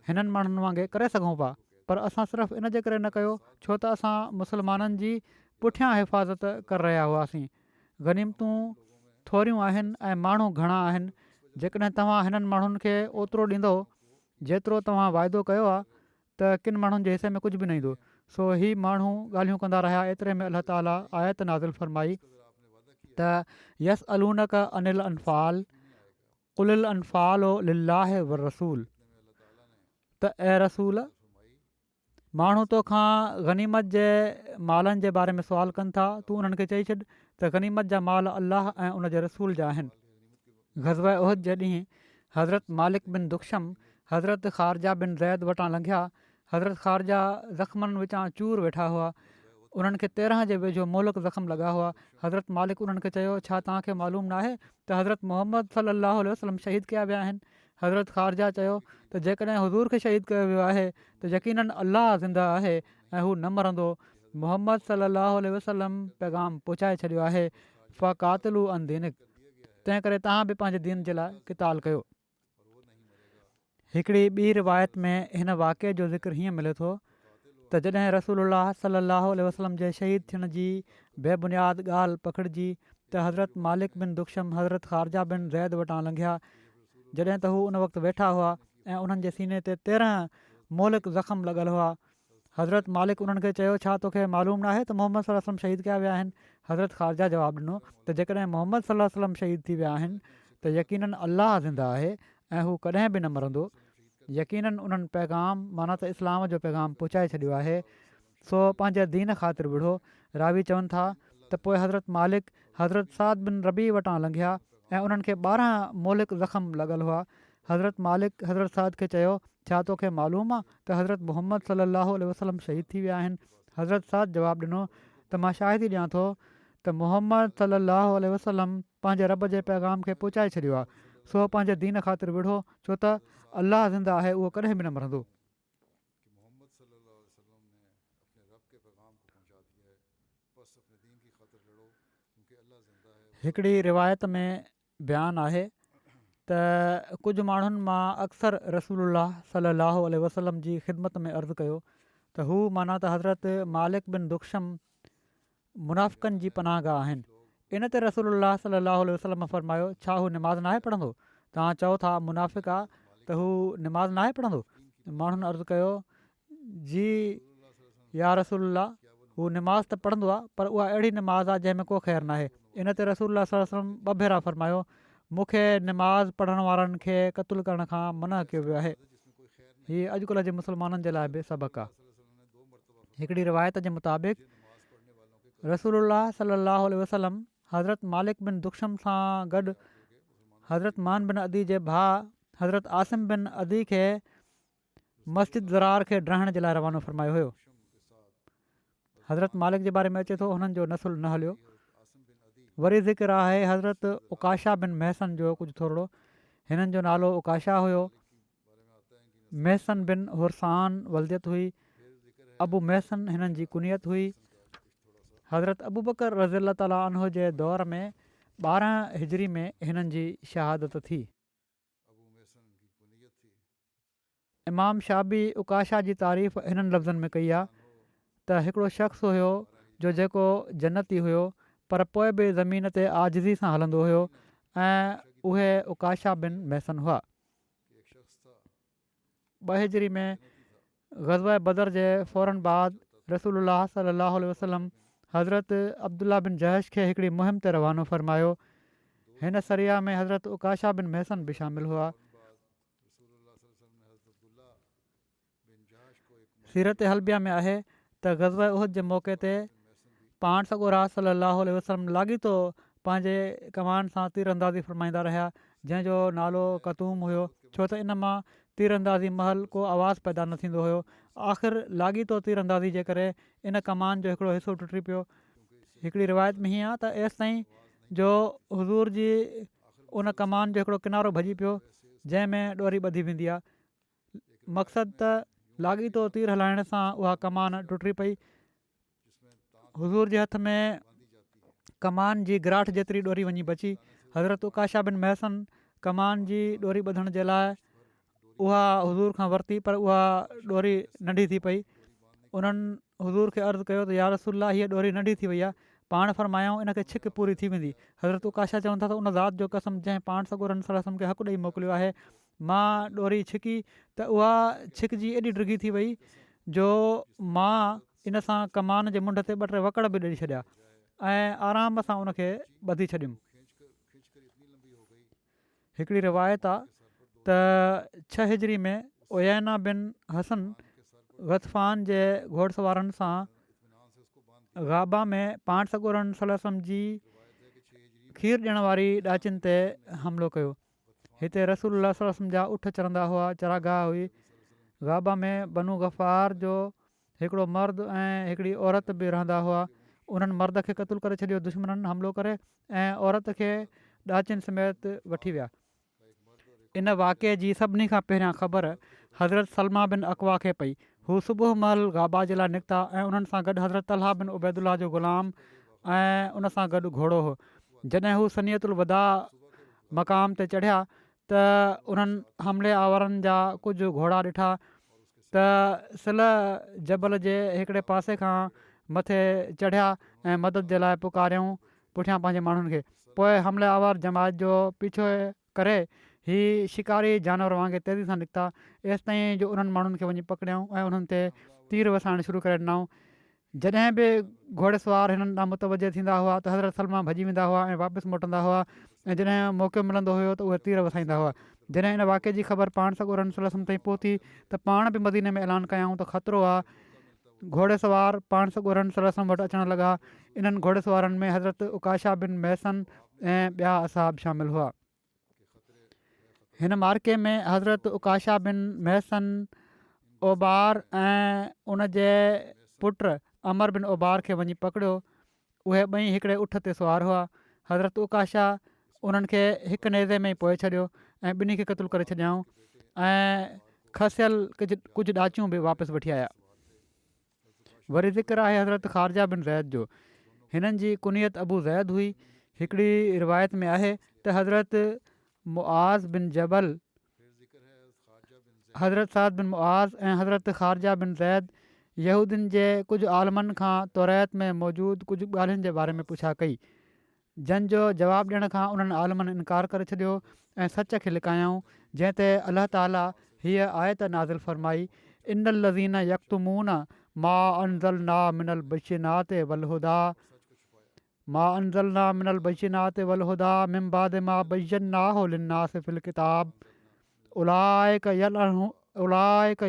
हिननि माण्हुनि वांगुरु करे सघूं पिया, पर असां सिर्फ़ु इन जे करे न कयो छो त असां मुसलमाननि जी पुठियां हिफ़ाज़त करे रहिया हुआसीं। गनीमतूं थोरियूं आहिनि ऐं माण्हू घणा आहिनि। जेकॾहिं तव्हां हिननि माण्हुनि खे ओतिरो ॾींदो जेतिरो तव्हां वाइदो कयो आहे त किन माण्हुनि जे हिसे में कुझु बि न ईंदो। सो ही माण्हू ॻाल्हियूं कंदा रहिया। एतिरे में अलाह ताला आयत नाज़िल फ़रमाई त यस अलूनक अनिल अनफ़ाल कुलिल अनफ़ालो लिल्लाह व रसूल, त ए रसूल, माण्हू तोखां गनीमत जे मालनि जे बारे में सुवाल कनि था, तूं उन्हनि खे चई छॾ त गनीमत जा माल अलाह ऐं उन जे रसूल जा आहिनि। ग़ज़वा उहद जे ॾींहुं हज़रत मालिक बिन दुख़शम हज़रत ख़ारजा बिन ज़ैद वटां लंघिया। हज़रत ख़ारजा ज़ख़्मनि विचां चूर वेठा हुआ। उन्हनि खे 13 जे वेझो मोहलक ज़ख़्म लॻा हुआ। हज़रत मालिक उन्हनि खे चयो, छा तव्हांखे मालूम न आहे त हज़रत मोहम्मद सल्लल्लाहु अलैहि वसल्लम शहीद कया विया आहिनि? हज़रत ख़ारजा चयो त जेकॾहिं हुज़ूर खे शहीद कयो वियो आहे त यकीनन अलाह ज़िंदा आहे ऐं हू न मरंदो। मोहम्मद सल्लल्लाहु अलैहि वसल्लम पैगाम पहुचाए छॾियो आहे, फ़क़ातिलू अन दीनिक, तंहिं करे तव्हां बि पंहिंजे दीन जे लाइ क़िताल कयो। हिकिड़ी ॿी रिवायत में हिन वाक़े जो ज़िक्र हीअं मिले थो त जॾहिं रसूलुल्लाह सल्लल्लाहु अलैहि वसल्लम जे शहीद थियण जी बेबुनियाद ॻाल्हि पकड़िजी त हज़रत मालिक बिन दुख़शम हज़रत ख़ारजा बिन ज़ैद वटां लंघिया। जॾहिं त हू उन वक़्तु वेठा हुआ ऐं उन्हनि जे सीने ते 13 मोहलिक ज़ख़्म लॻल हुआ। हज़रत मालिक उन्हनि खे चयो, छा तोखे मालूम न आहे त मोहम्मद सल्लल्लाहु अलैहि वसल्लम शहीद कया विया आहिनि? हज़रत ख़ारजा जवाबु ॾिनो त जेकॾहिं मोहम्मद सल्लल्लाहु अलैहि वसल्लम शहीद थी विया आहिनि त यकीनन अलाह ज़िंदा आहे ऐं हू कॾहिं बि न मरंदो। यकीनन उन्हनि पैगाम माना त इस्लाम जो पैगाम पहुचाए छॾियो आहे, सो पंहिंजे दीन ख़ातिर विढ़ो। रावी चवनि था त पोइ हज़रत मालिक हज़रत साद बिन रबी वटां लंघिया ऐं उन्हनि खे 12 मोहलिक ज़ख़्म लॻल हुआ। हज़रत मालिक हज़रत साद खे चयो, छा तोखे मालूम आहे त हज़रत मोहम्मद सल्लल्लाहु अलैहि वसल्लम शहीद थी विया आहिनि? हज़रत साद जवाबु ॾिनो त मां शाहिदी ॾियां थो त मोहम्मद सल्लल्लाहु अलैहि वसल्लम पंहिंजे रब जे पैगाम खे पहुचाए छॾियो आहे, सो पंहिंजे दीन ख़ातिर विढ़ो छो त अलाह ज़िंदा आहे, उहो कॾहिं बि न मरंदो। हिकिड़ी रिवायत में बयानु आहे त कुझु माण्हुनि मां अक्सर रसूलुल्लाह सलाहु वसलम जी ख़िदमत में अर्ज़ु कयो त हू माना त हज़रत मालिक बिन दुख़्शम मुनाफ़िक़नि जी पनाहगाह आहिनि। इन ते रसूलुल्लाह सलाहु वसलम फरमायो, छा हू निमाज़ नाहे पढ़ंदो? तव्हां चओ था मुनाफ़िक़ आहे त हू निमाज़ नाहे पढ़ंदो? माण्हुनि अर्ज़ु कयो, जी या रसूलुल्लाह, हू निमाज़ त पढ़ंदो आहे, पर उहा अहिड़ी निमाज़ आहे जंहिंमें को ख़ैरु नाहे। इन ते रसूलुल्लाह सल्लल्लाहु अलैहि वसल्लम ॿ भेरा फरमायो, मूंखे निमाज़ पढ़ण वारनि खे क़तलु करण खां मना कयो वियो आहे। हीअ अॼुकल्ह जे मुस्लमाननि जे लाइ बि सबक़ु आहे। हिकिड़ी रिवायत जे मुताबिक़ रसूलुल्लाह सल्लल्लाहु अलैहि वसल्लम हज़रत मालिक बिन दुख़्शम सां गॾु हज़रत मान बिन अदी जे भाउ हज़रत आसिम बिन अदी खे मस्जिद ज़रार खे ड्राइण जे लाइ रवानो फ़रमायो हुयो। हज़रत मालिक जे बारे में अचे थो, हुननि जो नसुलु न हलियो। वरी ज़िक्र आहे हज़रत उकाशा बिन महसन जो कुझु थोरो। हिननि जो नालो उकाशा हुयो। महसन बिन हुरसान वलदियत हुई। अबू महसन हिननि जी कुनियत हुई। हज़रत अबू बकर रज़ी ताला अन्हो जे दौर में 12 हिजरी में हिननि जी शहादत थी। इमाम शाबी उकाशा जी तारीफ़ हिननि लफ़्ज़नि में कई आहे त हिकिड़ो शख़्स हुयो जो जेको जन्नती हुयो, पर पोइ बि ज़मीन ते आजिज़ी सां हलंदो हुयो, ऐं उहे उकाशा बिन महसन हुआ। 2 हिजरी में ग़ज़वा बदर जे फ़ौरन बाद रसूलुल्लाह सल्लल्लाहु अलैहि वसल्लम हज़रत अब्दुल्ला बिन जहश खे हिकिड़ी मुहिम ते रवानो फ़रमायो। हिन सरिया में हज़रत उकाशा बिन महसन बि शामिल हुआ। सीरत हलबिया में आहे त ग़ज़वा उहद जे मौक़े ते पाण सॻोरा सल्लल्लाहु अलैहि वसल्लम लाॻीतो पंहिंजे कमान सां तीर अंदाज़ी फ़रमाईंदा रहिया, जंहिंजो नालो कतूम हुयो, छो त इन मां तीर अंदाज़ी महल को आवाज़ु पैदा न थींदो हुयो। आख़िर लाॻीतो तीर अंदाज़ी जे करे इन कमान जो हिकिड़ो हिसो टुटी पियो। हिकिड़ी रिवायत में हीअं आहे त एसि ताईं जो हुज़ूर जी उन कमान जो हिकिड़ो किनारो भॼी पियो जंहिंमें ॾोरी ॿधी वेंदी आहे। मक़सदु त लाॻीतो तीर हलाइण सां उहा कमान टुटी पई। हुज़ूर जे हथ में कमान जी गिराठ जेतिरी ॾोरी वञी बची। हज़रत उकाशा बिन महसन कमान जी ॾोरी ॿधण जे लाइ उहा हुज़ूर खां वरिती, पर उहा ॾोरी नंढी थी पई। उन्हनि हुज़ूर खे अर्ज़ु कयो त या रसूलल्लाह, हीअ ॾोरी नंढी थी वई आहे। पाण फरमायूं इनखे छिक पूरी थी वेंदी। हज़रत उकाशा चवनि था त उन ज़ात जो कसम जंहिं पाण सॻोरनि सल्लल्लाहु अलैहि वसल्लम खे हक़ु ॾेई मोकिलियो आहे, मां ॾोरी छिकी त उहा छिकजी एॾी डिघी थी वई जो मां इन सां कमान जे मुंड ते 2-3 वकड़ बि ॾेई छॾिया ऐं आराम सां उनखे ॿधी छॾियुमि। हिकिड़ी रिवायत आहे त 6 हिजरी में उयैना बिन हसन गतफ़ान जे घोड़सवारनि सां गाबा में पाण सॻोरनि सल्लल्लाहु अलैहि वसल्लम जी खीर ॾियण वारी ॾाचिन ते हमिलो कयो। हिते रसूलुल्लाह सल्लल्लाहु अलैहि वसल्लम जा उठ चरंदा हुआ, चरागाह हुई। गाबा में बनू गफ़ार जो हिकिड़ो मर्द ऐं हिकिड़ी औरत बि रहंदा हुआ। उन्हनि मर्द खे क़तलु करे छॾियो दुश्मननि हमिलो करे, ऐं औरत खे ॾाचिन समेत वठी विया। इन वाक़े जी सभिनी खां पहिरियां ख़बर हज़रत सलमा बिन अकवा खे पई। हू सुबुह महिल गाबा जे लाइ निकिता ऐं उन्हनि सां गॾु हज़रत तलहा बिन उबैदुल्ला जो ग़ुलाम ऐं उन सां गॾु घोड़ो हो। जॾहिं हू सनियतुल वदा मक़ाम ते चढ़िया त उन्हनि हमले आवारनि जा कुझु घोड़ा ॾिठा त सिल जबल जे हिकिड़े पासे खां मथे चढ़िया ऐं मदद जे लाइ पुकारियऊं पुठियां पंहिंजे माण्हुनि खे। पोइ हमले आवार जमात जो पीछो करे ही शिकारी जानवर वांगुरु तेज़ी सां निकिता, एसि ताईं जो उन्हनि माण्हुनि खे वञी पकड़ियऊं ऐं उन्हनि ते तीर वसाइण शुरू करे ॾिनऊं। जॾहिं बि घोड़ेसवार हिननि ॾांहुं मुतवजे थींदा हुआ त हज़रत सलमा भॼी वेंदा हुआ ऐं वापसि मोटंदा हुआ, ऐं जॾहिं मौक़ो मिलंदो हुयो त उहे तीर वसाईंदा हुआ। जॾहिं इन वाक़े जी ख़बर पाण सॻोरनि सल्लल्लाहु अलैहि वसल्लम ताईं पहुती त पाण बि मदीने में ऐलान कयऊं त ख़तरो आहे। घोड़ेसवार पाण सॻोरनि सल्लल्लाहु अलैहि वसल्लम वटि अचणु लॻा। इन्हनि घोड़ेसवारनि में हज़रत उकाशा बिन महसन ऐं ॿिया असाब शामिल हुआ। हिन मार्के में हज़रत उकाशा बिन महसन ओबार ऐं उन जे पुटु अमर बिन ओबार खे वञी पकड़ियो। उहे ॿई हिकिड़े उठ ते सुवार हुआ। हज़रत उकाशा उन्हनि खे हिकु नेज़े में ई पोए छॾियो ऐं ॿिन्ही खे क़तलु करे छॾियऊं ऐं खसियल कुझु ॾाचियूं बि वापसि वठी आया। वरी ज़िक्र आहे हज़रत ख़ारजा बिन ज़ैद जो। हिननि जी कुनियत अबू ज़ैद हुई। हिकिड़ी रिवायत में आहे त हज़रत मुआज़ बिन जबल, हज़रत साद बिन मुआज़ ऐं हज़रत ख़ारजा बिन ज़ैद यहूदियुनि जे कुझु आलमनि खां तौरात में मौजूदु कुझु ॻाल्हियुनि जे बारे में पुछा कई, जंहिंजो जवाबु ॾियण खां उन्हनि आलमनि इनकार करे छॾियो ऐं सच खे लिकायऊं, जंहिं ते अलाह ताला हीअ आयत नाज़िल फ़रमाई, इन्नल लज़ीना यक्तुमून मा अनज़लना मिनल बय्यिनात वल हुदा मा अनज़लना मिनल बय्यिनात वल हुदा मिन बाद मा बय्यनाहु लिन्नास फिल किताब उलाइक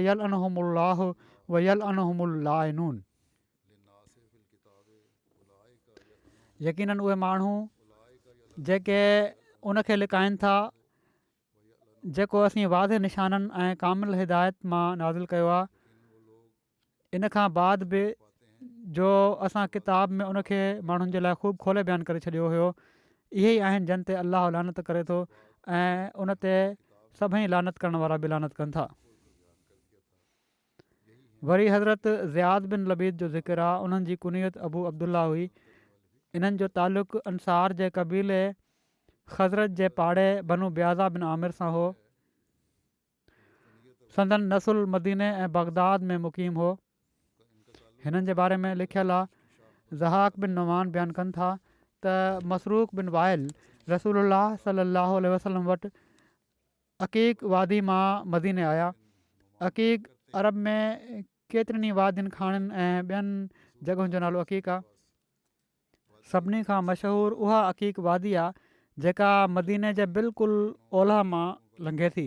यलअनहुमुल्लाहु व यलअनहुमुल लाइनून। यकीनन उहे माण्हू जेके उनखे लिकाइनि था जेको असीं वाज़े निशाननि ऐं कामिल हिदायत मां नाज़िल कयो आहे, इन खां बाद बि जो असां किताब में उनखे माण्हुनि जे लाइ ख़ूब खोले बयानु करे छॾियो हुयो, इहे ई आहिनि जिन ते अलाह लानत करे थो ऐं उन ते सभई लानत करण वारा बि लानत कनि था। वरी हज़रत ज़ियाद बिन लबीद जो ज़िक्र आहे। उन्हनि जी कुनियत अबू अब्दुल्ला हुई। इन्हनि जो तालुक़ु अंसार जे क़बीले ख़ज़रत जे पाड़े बनु ब्याज़ा बिन आमिर सां हो। संदन नसुल मदीने ऐं बगदाद में मुक़ीम हो। हिननि जे बारे में लिखियलु आहे, ज़हाक बिन नुमान बयानु कनि था त मसरूक़ बिन वाइल रसूलुल्लाह सल्लल्लाहु अलैहि वसल्लम वटि अक़ीक़ वादी मां मदीने आया। अक़ीक़ अरब में केतिरनि ई वादियुनि खाणनि ऐं ॿियनि जॻहियुनि जो नालो अक़ीक़ आहे। सभिनी खां मशहूरु उहा अक़ीक़ वादी आहे जेका मदीने जे बिल्कुलु ओलह मां लंघे थी।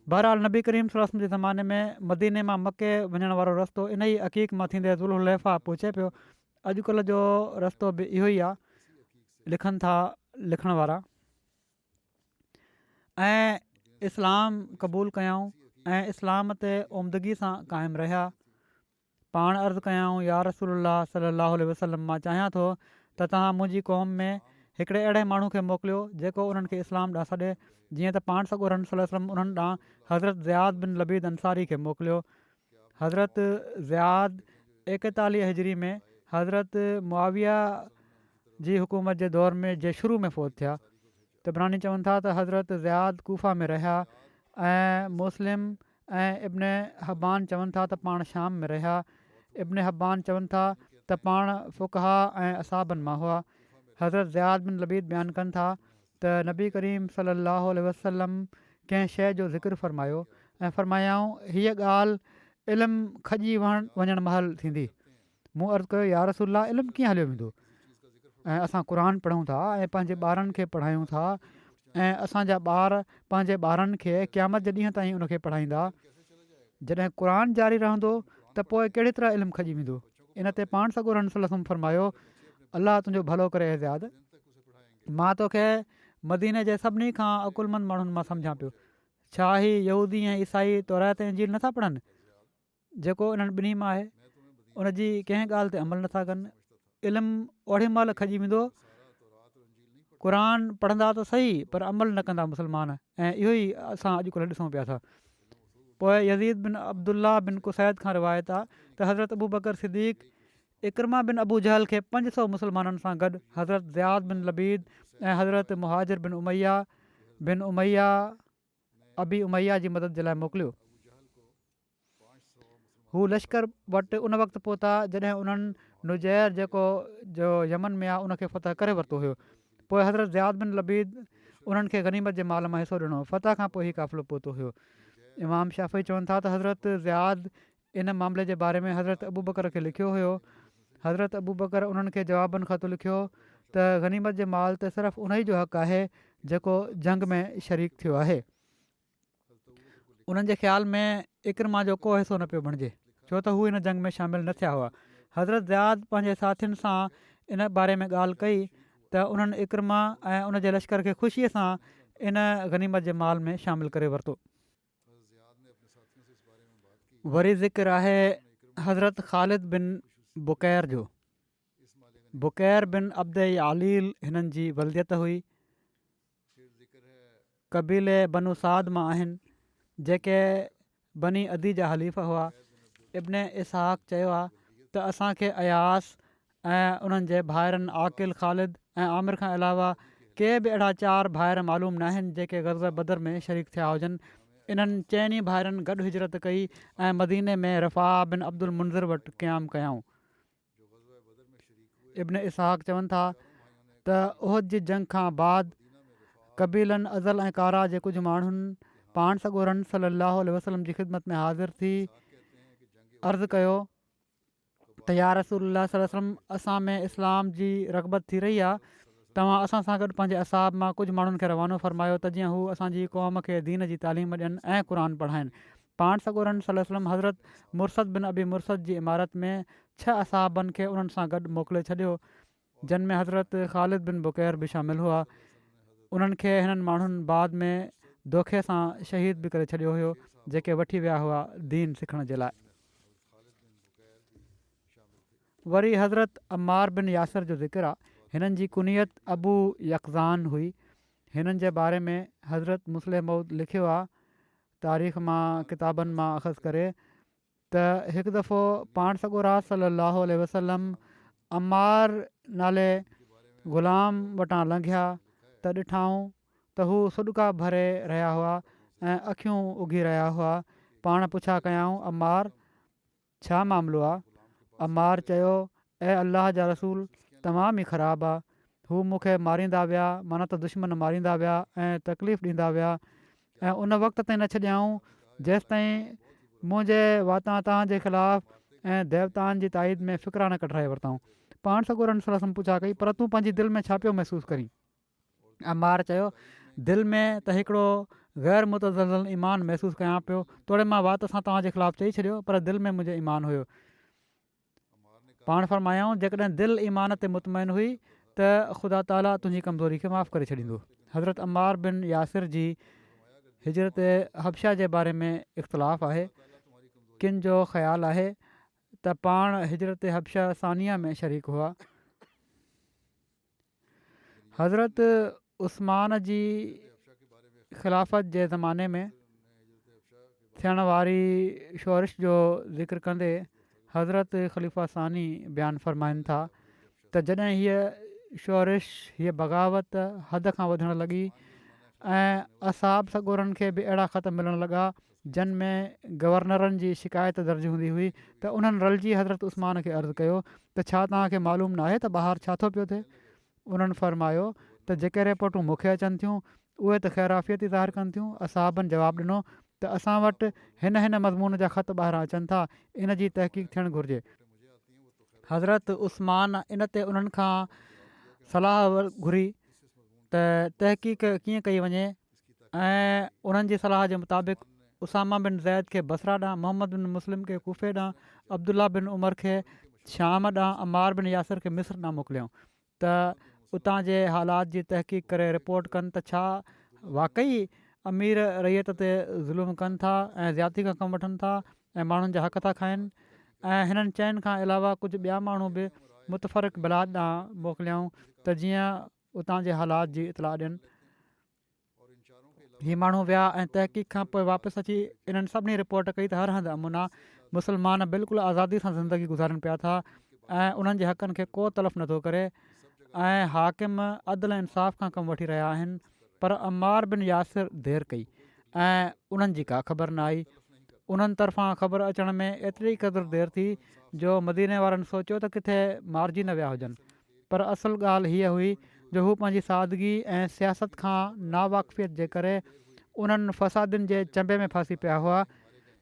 बहरहाल नबी करीम सल्लल्लाहु अलैहि वसल्लम जे ज़माने में मदीने मां मके वञण वारो रस्तो इन ई अक़ीक़ मां थींदे ज़ुल्हुलैफ़ा पहुचे पियो। अॼुकल्ह जो रस्तो बि इहो ई आहे, लिखनि था लिखण वारा। ऐं इस्लाम क़बूलु कयऊं ऐं इस्लाम ते उमदगी सां क़ाइमु रहिया। पाण अर्ज़ु कयऊं, या रसूलुल्लाह सल्लल्लाहु अलैहि वसल्लम, मां चाहियां थो त तव्हां मुंहिंजी क़ौम में हिकिड़े अहिड़े माण्हू खे मोकिलियो जेको उन्हनि खे इस्लाम ॾांहुं सॾे, जीअं त पाण सॻोरन सल्लल्लाहु अलैहि वसल्लम उन्हनि ॾांहुं हज़रत ज़ियाद बिन लबीद अंसारी खे मोकिलियो। हज़रत ज़ियाद 41 हिजरी में हज़रत मुआविया जी हुकूमत जे दौर में जे शुरू में फ़ौत थिया। तबरानी चवनि था त हज़रत ज़ियाद कूफ़ा में रहिया ऐं मुस्लिम ऐं इब्न हब्बान चवनि था त पाण शाम में रहिया। इब्न हब्बान चवनि था त पाण फ़ुक़हा ऐं असाबनि मां हुआ। हज़रत ज़ियाद बिन लबीद बयानु कनि था त नबी करीम सल्लल्लाहु अलैहि वसल्लम कंहिं शइ जो ज़िक्र फ़रमायो ऐं फ़रमायाऊं, हीअ ॻाल्हि इल्मु खॼी वञणु महिल थींदी। मूं अर्ज़ु कयो, या रसूलल्लाह, इल्मु कीअं हलियो वेंदो? ऐं असां क़ुर पढ़ूं था ऐं पंहिंजे ॿारनि खे पढ़ायूं था ऐं असांजा ॿार पंहिंजे ॿारनि खे क़यामत जे ॾींहं ताईं उनखे पढ़ाईंदा। जॾहिं क़ुर जारी रहंदो त पोइ कहिड़ी तरह इल्मु खॼी वेंदो? इन ते पाण सॻोरन सल्लल्लाहु अलैहि वसल्लम फ़रमायो, अलाह तुंहिंजो भलो करे ज़ियाद, मां तोखे मदीने जे सभिनी खां अकुलमंद माण्हुनि मां सम्झां पियो। छा ही यहूदी ऐं ईसाई तौरात ऐं इंजील नथा पढ़नि? जेको इन्हनि ॿिन्ही मां आहे उनजी कंहिं ॻाल्हि ते अमल नथा कनि। इल्मु ओॾी महिल खॼी वेंदो, क़ुर पढ़ंदा त सही पर अमल न कंदा मुस्लमान, ऐं इहो ई असां अॼुकल्ह ॾिसूं पिया था। पोइ यज़ीद बिन अब्दुल्ला बिन कुसैद खां रिवायत आहे त हज़रत अबू बकर सिद्दीक़ इकरमा बिन अबू जहल खे 500 मुस्लमाननि सां गॾु हज़रत ज़ियाद बिन लबीद ऐं हज़रत मुहाजिर बिन उमैया अबी उमैया जी मदद जे लाइ मोकिलियो। हू लश्कर वटि उन वक़्तु पहुता जॾहिं उन्हनि नुजैर जेको जो यमन में आहे उनखे फ़तह करे वरितो हुयो। पोइ हज़रत ज़ियाद बिन लबीद उन्हनि खे गनीमत जे माल मां हिसो ॾिनो। फ़तह खां पोइ ई क़ाफ़िलो पहुतो हुयो। इमाम शाफ़ी चवनि था त हज़रत ज़ियाद इन मामले जे बारे में हज़रत अबू बकर खे लिखियो हुयो। हज़रत अबू बकर उन्हनि खे जवाबनि ख़त लिखियो त गनीमत जे माल ते सिर्फ़ु उन ई जो हक़ु आहे जेको जंग में शरीक थियो आहे। उन्हनि जे ख़्याल में इकरमा जो को हिसो न पियो बणिजे छो त हू इन जंग में शामिलु न थिया हुआ। हज़रत ज़ियाद पंहिंजे साथियुनि सां इन बारे में ॻाल्हि कई त उन्हनि इकरमा ऐं उन जे लश्कर खे ख़ुशीअ सां इन गनीमत जे माल में शामिलु करे वरितो। वरी ज़िक्र आहे हज़रत ख़ालिद बिन बुकैर जो। बुकैर बिन अब्द आलील हिननि जी वलदियत हुई। कबीले बनु साद मां आहिनि जेके बनी अदी जा हलीफ़ा हुआ। इब्न इसहाक़ चयो आहे त असांखे अयास ऐं उन्हनि जे भाइरनि आकिल ख़ालिद ऐं आमिर खां अलावा के बि अहिड़ा 4 भाइर मालूम न आहिनि जेके ग़ज़व बदर में शरीक थिया हुजनि। इन्हनि 4 भाइरनि गॾु हिजरत कई ऐं मदीने में रफ़ा बिन अब्दुल मुंज़िर वटि क़याम कयाऊं। इब्न इसहाक़ चवनि था त उहद जी जंग खां बाद कबीलनि अज़ल ऐं कारा जे कुझु माण्हुनि पाण सॻोरनि सल्लल्लाहु अलैहि वसल्लम जी ख़िदमत में हाज़िर थी अर्ज़ु कयो त या रसूलल्लाह सल्लल्लाहु अलैहि वसल्लम असां में इस्लाम जी रग़बत थी रही आहे, तव्हां असां सां गॾु पंहिंजे असाब मां कुझु माण्हुनि खे रवानो फ़रमायो त जीअं हू असांजी क़ौम खे दीन जी तालीम ॾियनि ऐं क़ुर पढ़ाइनि। पाण सॻोरनि सल्लल्लाहु अलैहि वसल्लम हज़रत मुर्सद बिन अबी मुर्सद जी इमारत में 6 असाबनि खे उन्हनि सां गॾु मोकिले छॾियो, जिन में हज़रत ख़ालिद बिन बुकैर बि शामिल हुआ। उन्हनि खे हिननि माण्हुनि बाद में दोखे सां शहीद बि करे छॾियो हुयो, जेके वठी विया हुआ दीन सिखण जे लाइ। वरी हज़रत अम्मार बिन यासिर जो ज़िक्र आहे। हिननि जी कुनियत अबू यक़ज़ान हुई। हिननि जे बारे में हज़रत मुस्लिम मऊद लिखियो आहे तारीख़ मां किताबनि मां अख़ज़ करे त हिकु दफ़ो पाण सॻोरा सल्लल्लाहु अलैहि वसल्लम अम्मार नाले ग़ुलाम वटां लंघिया त ॾिठाऊं त हू सुॾका भरे रहिया हुआ ऐं अखियूं उघी रहिया हुआ। पाण पुछा कयाऊं अम्मार छा मामिलो आहे? अम्मार चयो ऐं अलाह जा रसूल तमामु ई ख़राबु आहे। हू मूंखे मारींदा विया, माना त दुश्मन मारींदा विया ऐं तकलीफ़ ॾींदा विया ऐं उन वक़्त ताईं न छॾियाऊं जेसि ताईं मुंहिंजे वाता तव्हांजे ख़िलाफ़ु ऐं देवताउनि जी ताईद में फ़िक्रा न कढाए वरितऊं। पाण सॻोरनि सलम पुछा कई पर तूं पंहिंजी दिलि में छा पियो महसूसु करीं? अम्मार चयो दिलि में त हिकिड़ो ग़ैर मुतज़ल ईमान महसूसु कयां पियो, तोड़े मां वात सां तव्हांजे ख़िलाफ़ु चई छॾियो पर दिलि में मुंहिंजो ईमान हुयो। पाण फ़रमायाऊं जेकॾहिं दिलि ईमान ते मुतमइन हुई त ख़ुदा ताला तुंहिंजी कमज़ोरी खे माफ़ु करे छॾींदो। हज़रत अम्मार बिन यासिर जी हिजरत हबशा जे बारे में इख़्तिलाफ़ु आहे। किन जो ख़्यालु आहे त पाण हिजरत हबशा सानिया में शरीक हुआ। हज़रत उस्मान जी ख़िलाफ़त जे ज़माने में थियण वारी शोरिश जो ज़िक्र कंदे हज़रत ख़लीफ़ा सानी बयानु फ़रमाइनि था त जॾहिं हीअ शोरिश हीअ बग़ावत हद खां वधणु लॻी ऐं असाब सॻोरनि खे बि अहिड़ा ख़त मिलणु लॻा जिन में गवर्नरनि जी शिकायत दर्ज हूंदी हुई त उन्हनि रलिजी हज़रत उस्मान खे अर्ज़ु कयो त छा तव्हांखे मालूम न आहे त ॿाहिरि छा थो पियो थिए? उन्हनि फ़रमायो त जेके रिपोर्टूं मूंखे अचनि थियूं उहे त ख़ैराफ़ियत ई ज़ाहिर कनि थियूं। असाबनि जवाबु ॾिनो त असां वटि हिन मज़मून जा ख़त ॿाहिरां अचनि था, इन जी तहक़ीक़ थियणु घुरिजे। हज़रत उस्मान इन ते उन्हनि खां सलाह घुरी त तहक़ीक़ कीअं कई वञे ऐं उन्हनि जी सलाह जे मुताबिक़ उसामा बिन ज़ैद खे बसरा ॾांहुं, मोहम्मद बिन मुस्लिम खे कुफे ॾांहुं, अब्दुल्ला बिन उमर खे शाम ॾांहुं, अम्मार बिन यासिर खे मिस्र ॾांहुं मोकिलियऊं त उतां जे हालात जी तहक़ीक़ करे रिपोर्ट कनि त छा वाक़ई अमीर रैयत ते ज़ुल्म कनि था ऐं ज़्यादती खां कमु वठनि था ऐं माण्हुनि जा हक़ था खाइनि। ऐं हिननि चइनि खां अलावा कुझु ॿिया माण्हू बि मुतफ़रिक़ बिलाद ॾांहुं मोकिलियऊं त जीअं उतां जे हालात जी इतलाह ॾियनि। हीअ माण्हू विया ऐं तहक़ीक़ खां पोइ वापसि अची इन्हनि सभिनी रिपोर्ट कई त हर हंधि अमुन आहे, मुस्लमान बिल्कुलु आज़ादी सां ज़िंदगी गुज़ारनि पिया था ऐं उन्हनि जे हक़नि खे को तलफ़ नथो करे ऐं हाकिम अदल इंसाफ़ खां कमु वठी रहिया आहिनि। पर अम्मार बिन यासिर देरि कई ऐं उन्हनि जी का ख़बर न आई। उन्हनि तरफ़ां ख़बर अचण में एतिरी क़दुरु देरि थी जो मदीने वारनि सोचियो त किथे मारिजी न विया हुजनि, पर असुलु ॻाल्हि हीअ हुई जो हू पंहिंजी सादगी ऐं सियासत खां नावाक़फ़ियत जे करे उन्हनि फ़सादनि जे चंबे में फासी पिया हुआ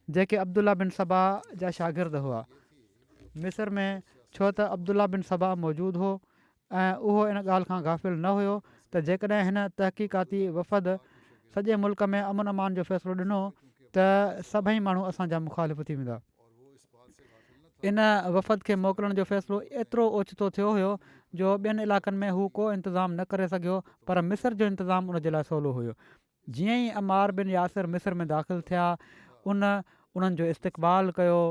जेके अब्दुल्ला बिन सबा जा शागिर्द हुआ मिस्र में, छो त अब्दुल्ला बिन सबा मौजूदु हो ऐं उहो इन ॻाल्हि खां गाफ़िल न हुयो त जेकॾहिं हिन तहक़ीक़ाती वफ़द सॼे मुल्क में अमन अमान जो फ़ैसिलो ॾिनो त सभई माण्हू असांजा मुखालिफ़ थी वेंदा। इन वफ़द खे मोकिलण जो फ़ैसिलो एतिरो ओचितो थियो हुयो जो ॿियनि इलाइक़नि में हू को इंतिज़ामु न करे सघियो, पर मिस्र जो इंतिज़ामु उन जे लाइ सवलो हुयो। जीअं ई अम्मार बिन यासिर मिस्र में दाख़िल थिया उन्हनि जो इस्तक़बाल कयो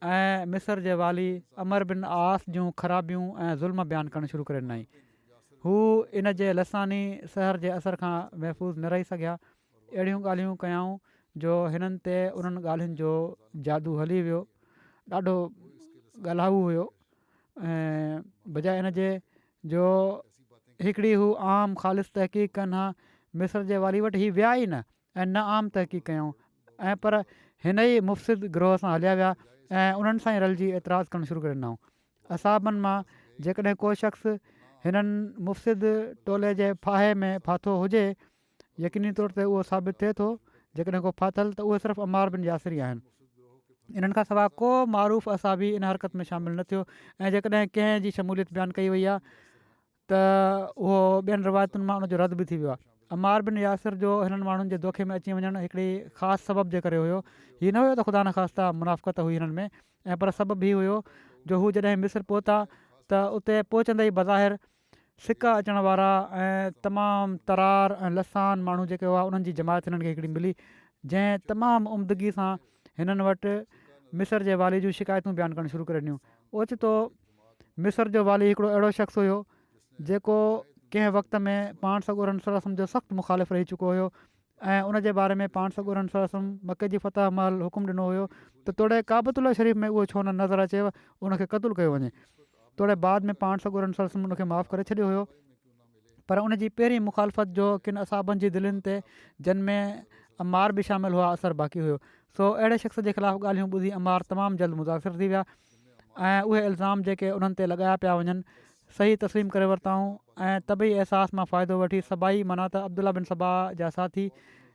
ऐं मिस्र जे वाली अमर बिन आस जूं ख़राबियूं ऐं ज़ुल्म बयानु करणु शुरू करे ॾिनई। हू इन जे लसानी सहर जे असर खां महफ़ूज़ न रही सघिया। अहिड़ियूं ॻाल्हियूं कयाऊं जो हिननि ते उन्हनि ॻाल्हियुनि जो जादू हली वियो, ॾाढो ॻाल्हाऊ हुयो। ऐं बजाए इन जे जो हिकिड़ी हू आम ख़ालिस तहक़ीक़ कनि हा, मिस्र जे वाली वटि ही विया ई न ऐं न आम तहक़ीक़ कयूं, ऐं पर हिन ई मुफ़्सिद गिरोह सां हलिया विया ऐं उन्हनि सां ई रलिजी एतिराज़ु करणु शुरू करे ॾिनऊं। असाबनि मां जेकॾहिं को शख़्स हिननि मुफ़्सिद टोले जे फाहे में फाथो हुजे, यकीनी तौर ते उहो साबित थिए थो जेकॾहिं को फाथल त उहे सिर्फ़ु अमार बिन यासिर ई आहिनि। इन्हनि खां सवाइ को मारूफ़ असाबी इन हरकत में शामिलु न थियो, ऐं जेकॾहिं कंहिं जी शमूलियत बयानु कई वई आहे त उहो ॿियनि रिवायतुनि मां उनजो रद्द बि थी वियो आहे। अमार बिन यासिर जो हिननि माण्हुनि जे दोखे में अची वञणु हिकिड़ी ख़ासि सबबु जे करे हुयो। हीअ न हुयो त ख़ुदा न ख़ास्ता मुनाफ़क़त हुई हिननि में, ऐं पर सबबु हीअ हुयो जो हू जॾहिं मिस्र पहुता त उते पहुचंदे ई बज़ाहिर सिका अचण वारा ऐं तमामु तरार ऐं लसान माण्हू जेके हुआ उन्हनि जी जमायत हिननि खे हिकिड़ी मिली, जंहिं तमामु उमदगी सां हिननि वटि मिस्र जे वाली जूं शिकायतूं बयानु करणु शुरू करे ॾिनियूं। ओचितो मिस्र जो वाली हिकिड़ो अहिड़ो शख़्स हुयो जेको कंहिं वक़्त में पाण सॻोरन सलम जो सख़्तु मुखालिफ़ रही चुको हुयो, ऐं उनजे बारे में पाण सॻोरन सलम मके जी फतह महिल हुकुम ॾिनो हुयो त तोड़े काबतुल्ला शरीफ़ में उहो छो न नज़र अचेव, उनखे क़तलु कयो वञे। तोड़े बाद में पाण सॻोरन सलम उनखे माफ़ु करे छॾियो हुयो, पर उनजी पहिरीं मुखालफ़त जो किन असाबनि जी दिलनि ते, जिन में अमार बि शामिलु हुआ, असरु बाक़ी हुयो। सो अहिड़े शख़्स जे ख़िलाफ़ु ॻाल्हियूं ॿुधी अमार तमामु जल्द मुतासिर थी विया ऐं उहे इल्ज़ाम जेके उन्हनि ते लॻाया पिया वञनि सही तस्लीम करे वरिताऊं, ऐं तबई अहसास मां फ़ाइदो वठी सबाई माना त अब्दुल्ला बिन सबा जा साथी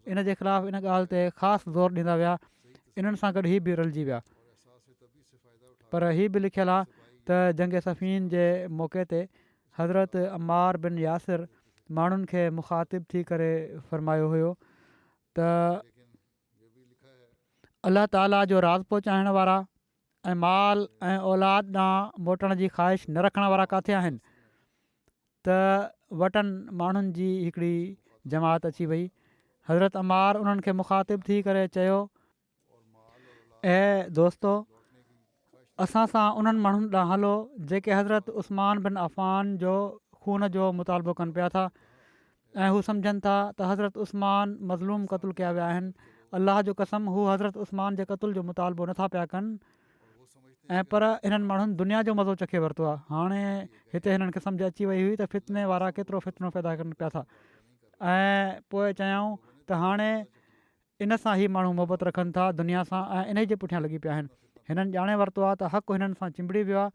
इन जे ख़िलाफ़ु इन ॻाल्हि ते ख़ासि ज़ोर ॾींदा विया। इन्हनि सां गॾु हीअ बि रलिजी विया, पर हीअ बि लिखियलु आहे त जंग सफ़ीन जे मौक़े ते हज़रत अमार बिन यासिर माण्हुनि खे मुखातिब थी करे फ़रमायो हुयो त अलाह ताला जो राज़ पहुचाइण वारा ऐं माल ऐं औलाद ॾांहुं मोटण जी ख़्वाहिश न रखण वारा किथे आहिनि? त वटनि माण्हुनि जी हिकिड़ी जमात अची वई। हज़रत अमार उन्हनि खे मुखातिब थी करे चयो, ऐं दोस्तो, असां सां उन्हनि माण्हुनि ॾांहुं हलो जेके हज़रत उस्मान बिन अफ़ान जो खून जो मुतालबो कनि पिया था, ऐं हू सम्झनि था त हज़रत उस्मान मज़लूम क़तलु कया विया आहिनि। अलाह जो कसम, हू हज़रत उस्मान जे क़तल जो मुतालबो नथा पिया कनि, ऐं पर हिननि माण्हुनि दुनिया जो मज़ो चखे वरितो आहे। हाणे हिते हिननि खे सम्झ अची वई हुई त फितने वारा केतिरो फितनो पैदा कनि पिया था, ऐं पोइ चयऊं त हाणे इन सां ई माण्हू मुहबत रखनि था दुनिया सां, ऐं इन जे पुठियां लॻी पिया आहिनि। हिननि ॼाणे वरितो आहे त हक़ु हिननि सां चिंबड़ी वियो आहे,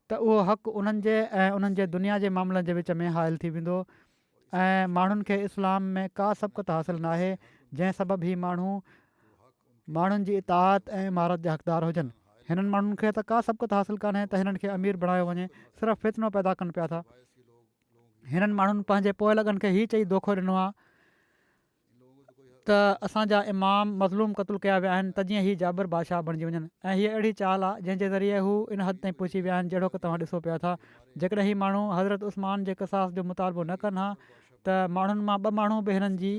त उहो हक़ु उन्हनि जे ऐं उन्हनि जे दुनिया जे मामलनि जे विच में हाइल थी वेंदो, ऐं माण्हुनि खे इस्लाम में का सबक़त हासिलु न आहे जंहिं सबबु ई माण्हुनि जी इताअत ऐं इमारत जा हक़दार हुजनि। हिननि माण्हुनि खे त का सबक़त हासिलु कान्हे त हिननि खे अमीर बणायो वञे, सिर्फ़ु फितनो पैदा कनि पिया था। हिननि माण्हुनि पंहिंजे पोइलॻनि खे हीअ चई दोखो ॾिनो आहे त असांजा इमाम मज़लूम क़तलु कया विया आहिनि त जीअं हीअ जाबिर बादशाह बणिजी वञनि, ऐं हीअ अहिड़ी चाल आहे जंहिंजे ज़रिए हू इन हद ताईं पहुची विया आहिनि जहिड़ो की तव्हां ॾिसो पिया था। जेकॾहिं हीअ माण्हू हज़रत उस्मान जे क़सास जो मुतालबो न कनि हा त माण्हुनि मां ॿ माण्हू बि हिननि जी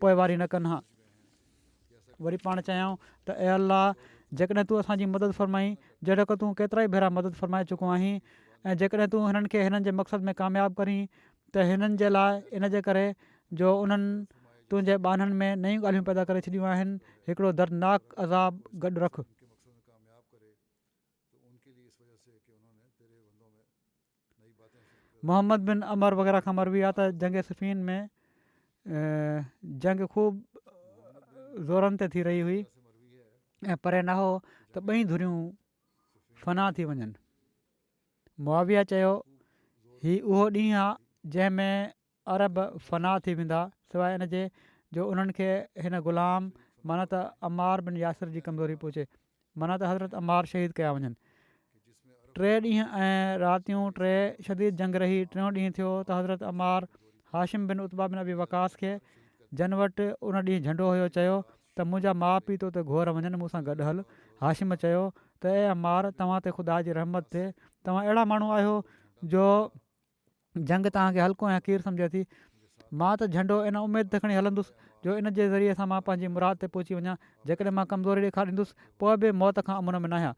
पोइवारी न कनि हा। वरी पाण चयऊं त ए अल्लाह, जेकॾहिं तूं असांजी मदद फ़रमाई जहिड़ो की तूं केतिरा ई भेरा मदद फ़रमाए चुको आहीं, ऐं जेकॾहिं तूं हिननि खे हिननि जे मक़सद में कामयाबु करीं त हिननि जे लाइ इन जे करे जो उन्हनि तुंहिंजे ॿाननि में नयूं ॻाल्हियूं पैदा करे छॾियूं आहिनि, हिकिड़ो दर्दनाक अज़ाब गॾु रख। मोहम्मद बिन अमर वग़ैरह खां मरवी आहे त जंग सफ़ीन में जंग ख़ूब ज़ोरनि ते थी रही हुई ऐं परे न हो त ॿई धुरियूं फ़ना थी वञनि। मुआविया चयो, हीउ उहो ॾींहुं आहे जंहिंमें अरब फ़ना थी वेंदा सवाइ इन जे जो उन्हनि खे हिन ग़ुलाम माना त अमार बिन यासिर जी कमज़ोरी पहुचे, माना त हज़रत अमार शहीद कया वञनि। 3 ॾींहं ऐं रातियूं 3 शदीद जंग रही। 3 ॾींहुं थियो त हज़रत अमार हाशिम बिन उतबा बिन अबी वकास खे जन वटि उन ॾींहुं झंडो हुयो, चयो त मुंहिंजा माउ पीउ तो त घोर वञनि, मूंसां गॾु हल। हाशिम चयो त ए अमार, तव्हां ते ख़ुदा जी रहमत थिए, तव्हां अहिड़ा माण्हू आहियो जो जंग तव्हांखे हल्को ऐं हक़ीर सम्झे थी। मां त झंडो इन उमेद ते खणी हलंदुसि जो इन जे ज़रिए सां मां पंहिंजी मुराद ते पहुची वञा। जेकॾहिं मां कमज़ोरी ॾेखारींदुसि पोइ बि मौत खां अमुन में न आहियां।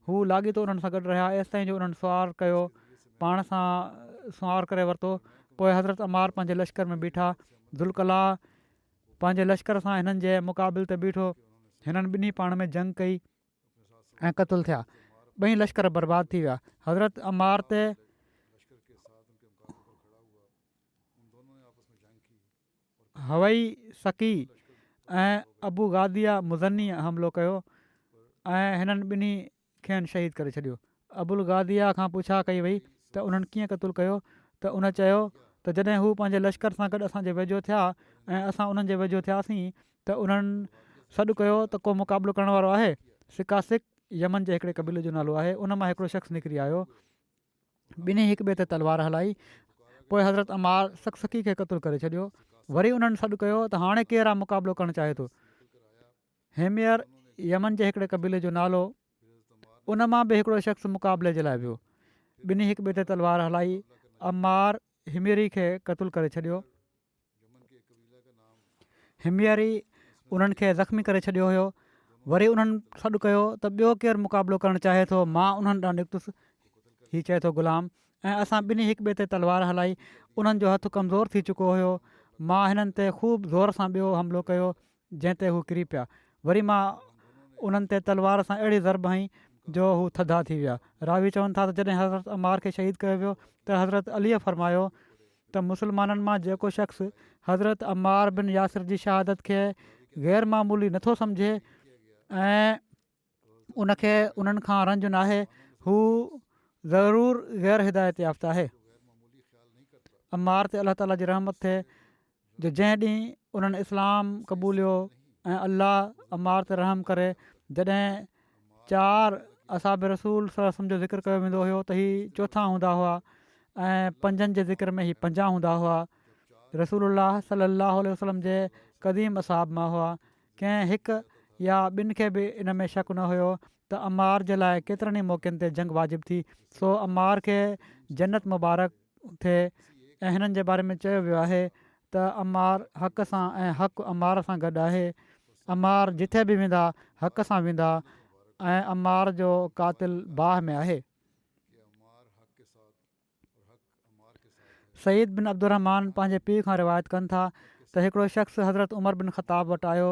हू लाॻीतो उन्हनि सां गॾु रहिया एसि ताईं जो उन्हनि सुवार कयो, पाण सां सुवार करे वरितो। पोइ हज़रत अमार पंहिंजे लश्कर में बीठा। ज़ुल्कला पंहिंजे लश्कर सां हिननि जे मुक़ाबिल ते बीठो। हिननि ॿिन्ही पाण में जंग कई ऐं क़तलु थिया। ॿई लश्कर बर्बादु थी विया। हज़रत अमार ते हवाई सकी ऐं अबू गादिया मुज़नी हमिलो कयो ऐं हिननि ॿिन्ही खेनि शहीद करे छॾियो। अबुल गादिया खां पुछा कई वई त उन्हनि कीअं क़तलु कयो, त उन चयो त जॾहिं हू पंहिंजे लश्कर सां गॾु असांजे वेझो थिया ऐं असां उन्हनि जे वेझो थियासीं त उन्हनि सॾु कयो त को मुक़ाबिलो करण वारो आहे। सिकासिक यमन जे हिकिड़े क़बीले जो नालो आहे। उन मां हिकिड़ो शख़्स निकिरी आयो। ॿिन्ही हिक ॿिए ते तलवार हलाई। पोइ हज़रत अमार सकसकी खे क़तलु करे छॾियो। वरी उन्हनि सॾु कयो त हाणे केरु आहे मुक़ाबिलो करणु चाहे थो। हेमियर यमन जे हिकिड़े क़बीले जो नालो, उन मां बि हिकिड़ो शख़्स मुक़ाबले जे लाइ वियो। ॿिन्ही हिक ॿिए ते तलवार हलाई। अमार हिमियरी खे क़तलु करे छॾियो। हिमियरी उन्हनि खे ज़ख़्मी करे छॾियो हुयो। वरी उन्हनि सॾु कयो त ॿियो केरु मुक़ाबिलो करणु चाहे थो। मां उन्हनि ॾांहुं निकितुसि, हीउ चए थो ग़ुलाम, ऐं असां ॿिन्ही हिक ॿिए ते तलवार हलाई। उन्हनि जो हथु कमज़ोर थी चुको हुयो। मां हिननि ते ख़ूब ज़ोर सां ॿियो हमिलो कयो जंहिं ते हू किरी पिया। वरी मां उन्हनि ते तलवार सां अहिड़ी ज़रब हईं जो हू थधा थी विया। रावी चवनि था त जॾहिं हज़रत अमार खे शहीद कयो वियो त हज़रत अलीअ फरमायो त मुस्लमाननि मां जेको शख़्स हज़रत अमार बिन यासिर जी शहादत खे ग़ैरमामूली नथो सम्झे ऐं उनखे उन्हनि खां रंज नाहे, हू ज़रूरु ग़ैर हिदायत याफ़्ता आहे। अमार ते अलाह ताला जी रहमत थिए जो जंहिं ॾींहुं उन्हनि इस्लाम क़बूलियो ऐं अलाह अमार ते रहम करे। जॾहिं 4 असाब रसूल सलम जो ज़िक्र कयो वेंदो हुयो त हीअ चोथा हूंदा हुआ ऐं 5 जे ज़िक्र में हीअ 5 हूंदा हुआ। रसूलुल्लाह सल्लल्लाहु अलैहि वसल्लम जे क़दीम असाब मां हुआ। कंहिं हिकु या ॿिनि खे बि इन में शक न हुयो त अमार जे लाइ केतिरनि ई मौक़नि ते जंग वाजिबु थी। सो अमार खे जन्नत मुबारक थिए। ऐं हिननि जे बारे में चयो वियो आहे त अमार हक़ सां ऐं हक़ अमार सां गॾु आहे। अमार जिथे बि वेंदा हक़ सां वेंदा ऐं अमार जो क़ातिल बाह में आहे। सईद बिन अब्दुर्रहमान पंहिंजे पीउ खां रिवायत कनि था त हिकिड़ो शख़्स हज़रत उमर बिन ख़ताब वटि आयो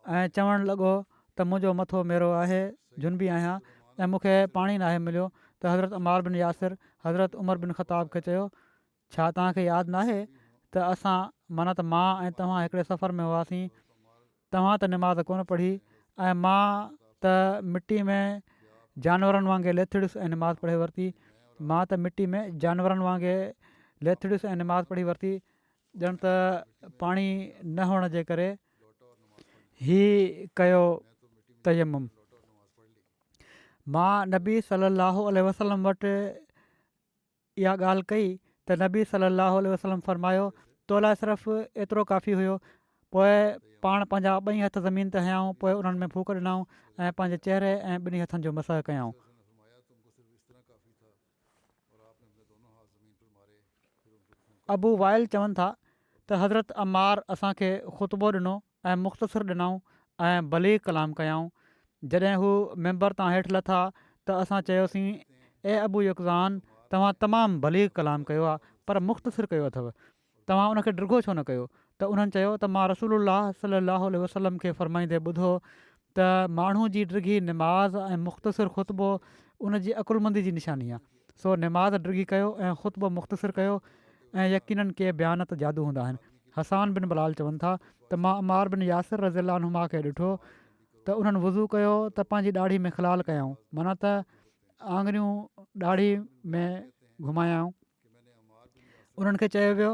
ऐं चवणु लॻो त मुंहिंजो मथो मेरो आहे, जुनबी आहियां ऐं मूंखे पाणी नाहे मिलियो। त हज़रत अमार बिन यासिर हज़रत उमर बिन ख़ताब खे चयो, छा तव्हांखे यादि नाहे त असां माना त मां ऐं तव्हां हिकिड़े सफ़र में हुआसीं। तव्हां त निमाज़ कोन पढ़ी ऐं मां त मिटी में जानवरनि वांगुरु लेथड़ियुसि ऐं निमाज़ पढ़ी वरिती। मां त मिटी में जानवरनि वांगुरु लेथड़ियुसि ऐं निमाज़ पढ़ी वरिती। ॼण त पाणी न हुअण जे करे ही कयो तयमुम। मां नबी सल्लल्लाहु अलैहि वसल्लम वटि इहा ॻाल्हि कई त नबी सल्लल्लाहु अलैहि वसल्लम फरमायो तो लाइ सिर्फ़ु एतिरो काफ़ी हुयो। पोइ पाण पंहिंजा 2 हथ ज़मीन ते हयाऊं। पोइ उन्हनि में फूक ॾिनऊं ऐं पंहिंजे चहिरे ऐं 2 हथनि जो मसह कयऊं। अबू वाइल चवनि था त हज़रत अमार असांखे ख़ुतबो ॾिनो ऐं मुख़्तसिर ॾिनऊं ऐं बलीग कलाम कयऊं। जॾहिं हू मेंबर तां हेठि लथा त असां चयोसीं, ए अबू यकज़ान, तव्हां तमामु बलीग कलाम कयो आहे पर मुख़्तसिर कयो अथव, तव्हां उनखे डिघो छो न कयो। त उन्हनि चयो त मां रसूलुल्लाह सल्लल्लाहु अलैहि वसल्लम खे फ़रमाईंदे ॿुधो त माण्हू जी डिघी निमाज़ ऐं मुख़्तसिर ख़ुतबो उन जी अकुलमंदी जी निशानी आहे। सो निमाज़ डिघी कयो ऐं ख़ुतबो मुख़्तसिर कयो ऐं यकीननि के बयान त जादू हूंदा आहिनि। हसान बिन बलाल चवनि था त मां अमार बिन यासिर रज़ियल्लाहु अन्हुमा खे ॾिठो त उन्हनि वज़ू कयो त पंहिंजी ॾाढ़ी में ख़िलाल कयऊं, माना त आङरियूं ॾाढ़ी में घुमायऊं। उन्हनि खे चयो वियो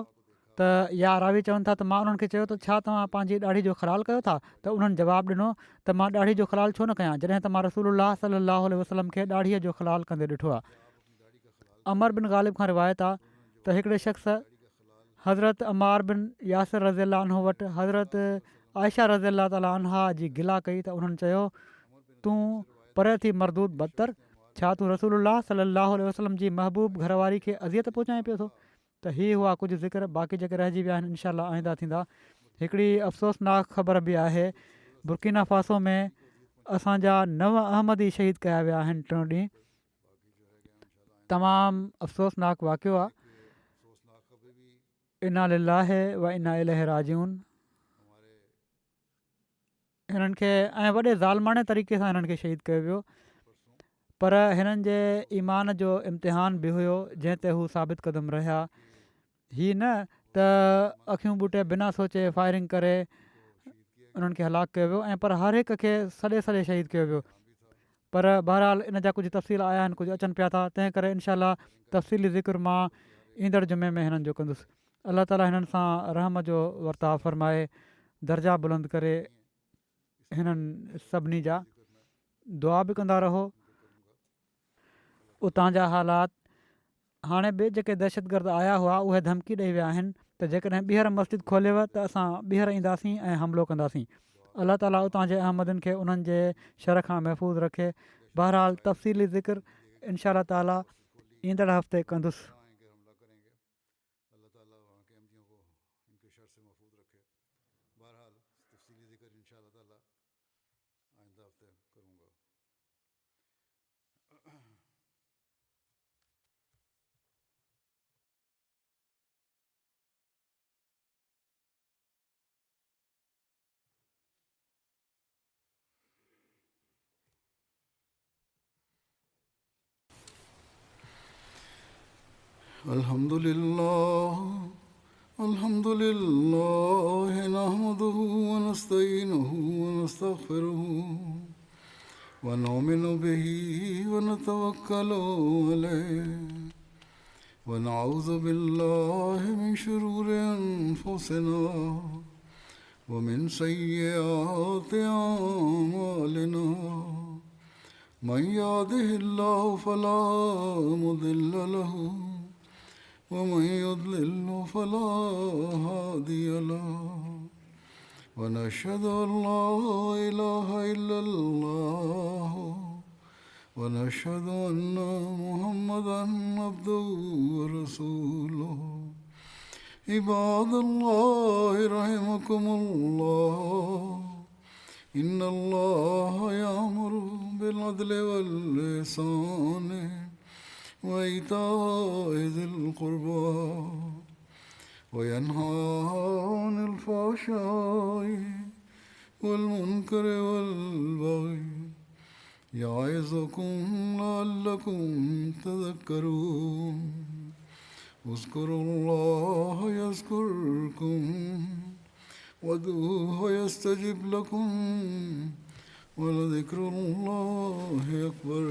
त या रावी चवनि था त मां उन्हनि खे चयो त छा तव्हां पंहिंजी ॾाढ़ी जो ख़िलाल कयो था। त उन्हनि जवाबु ॾिनो त मां ॾाढ़ी जो ख़िलाल छो न कयां जॾहिं त मां रसूलुल्लाह सल्लल्लाहु अलैहि वसल्लम खे ॾाढ़ीअ जो ख़िलाल कंदे ॾिठो आहे। अमर बिन ग़ालिब खां रिवायत आहे त हिकिड़े शख़्स हज़रत अमार बिन यासिर रज़ियल्लाहु अन्हु वटि हज़रत आयशा रज़ियल्लाहु ताला अन्हा जी गिला कई त उन्हनि चयो, तूं परे थी मरदूद बदतर, छा तूं रसूलुल्लाह सल्लल्लाहु अलैहि वसल्लम जी महबूब घरवारी खे अज़ियत पहुचाए पियो थो। त हीअ हुआ कुझु ज़िक्र, बाक़ी जेके रहिजी विया आहिनि इनशा अल्लाह आईंदा थींदा। हिकिड़ी अफ़सोसनाक ख़बर बि आहे, बुर्किना फासो में असांजा 9 अहमदी शहीद कया विया आहिनि 3 ॾींहं। तमामु अफ़सोसनाक वाक़ियो आहे। इना लिल्लाहि व इना इलैहि राजिऊन। हिननि खे ऐं वॾे ज़ालमाणे तरीक़े सां हिननि खे शहीद कयो वियो। पर हिननि जे ईमान जो इम्तिहान बि हुयो जंहिं ते हू साबित क़दम रहिया। हीअ न त अखियूं ॿूटे बिना सोचे फायरिंग करे उन्हनि खे हलाकु कयो वियो ऐं पर हर हिक खे सॼे सॼे शहीद कयो वियो। पर बहरहाल इन जा कुझु तफ़सील आया आहिनि, कुझु अचनि पिया था, तंहिं करे इनशा तफ़सीली ज़िक्र मां ईंदड़ जुमे में हिननि जो कंदुसि। अलाह ताला हिननि सां रहम जो वर्ताव फरमाए, दर्जा बुलंद करे हिननि सभिनी जा। दुआ बि कंदा रहो। उतां जा हालात हाणे बि जेके दहशतगर्द आया हुआ उहे धमकी ॾेई विया आहिनि त जेकॾहिं ॿीहर मस्जिद खोलेव त असां ॿीहर ईंदासीं ऐं हमिलो कंदासीं। अलाह ताला उतां जे अहमदनि खे उन्हनि जे शर खां महफ़ूज़ रखे। बहरहाल तफ़सीली ज़िक्र इनशा ताला ईंदड़ हफ़्ते कंदुसि। अल्हम्दुलिल्लाह नहमदुहु व नस्तईनुहु व नस्तगफिरुहु व नुमिनु बिही व नतवक्कलु अलैहि व नऊज़ु बिल्लाहि मिन शुरूरि अनफुसिना व मिन सय्यिआति अअमालिना मन यहदिहिल्लाहु फला मुदिल्ल लहु वमन युद्लिल्हु फला हादिय लहु वनशहदु अन ला इलाहा इल्लल्लाह वनशहदु अन्ना मुहम्मदन अब्दुहु व रसूलुहु इबादल्लाहि रहिमकुमुल्लाह इन्नल्लाह यअमुरु बिल अदलि वल इहसानि وإيتاء ذي القربى وينهى عن الفحشاء والمنكر والبغي يعظكم لعلكم تذكرون اذكروا الله يذكركم وادعوه يستجب لكم ولذكر الله أكبر.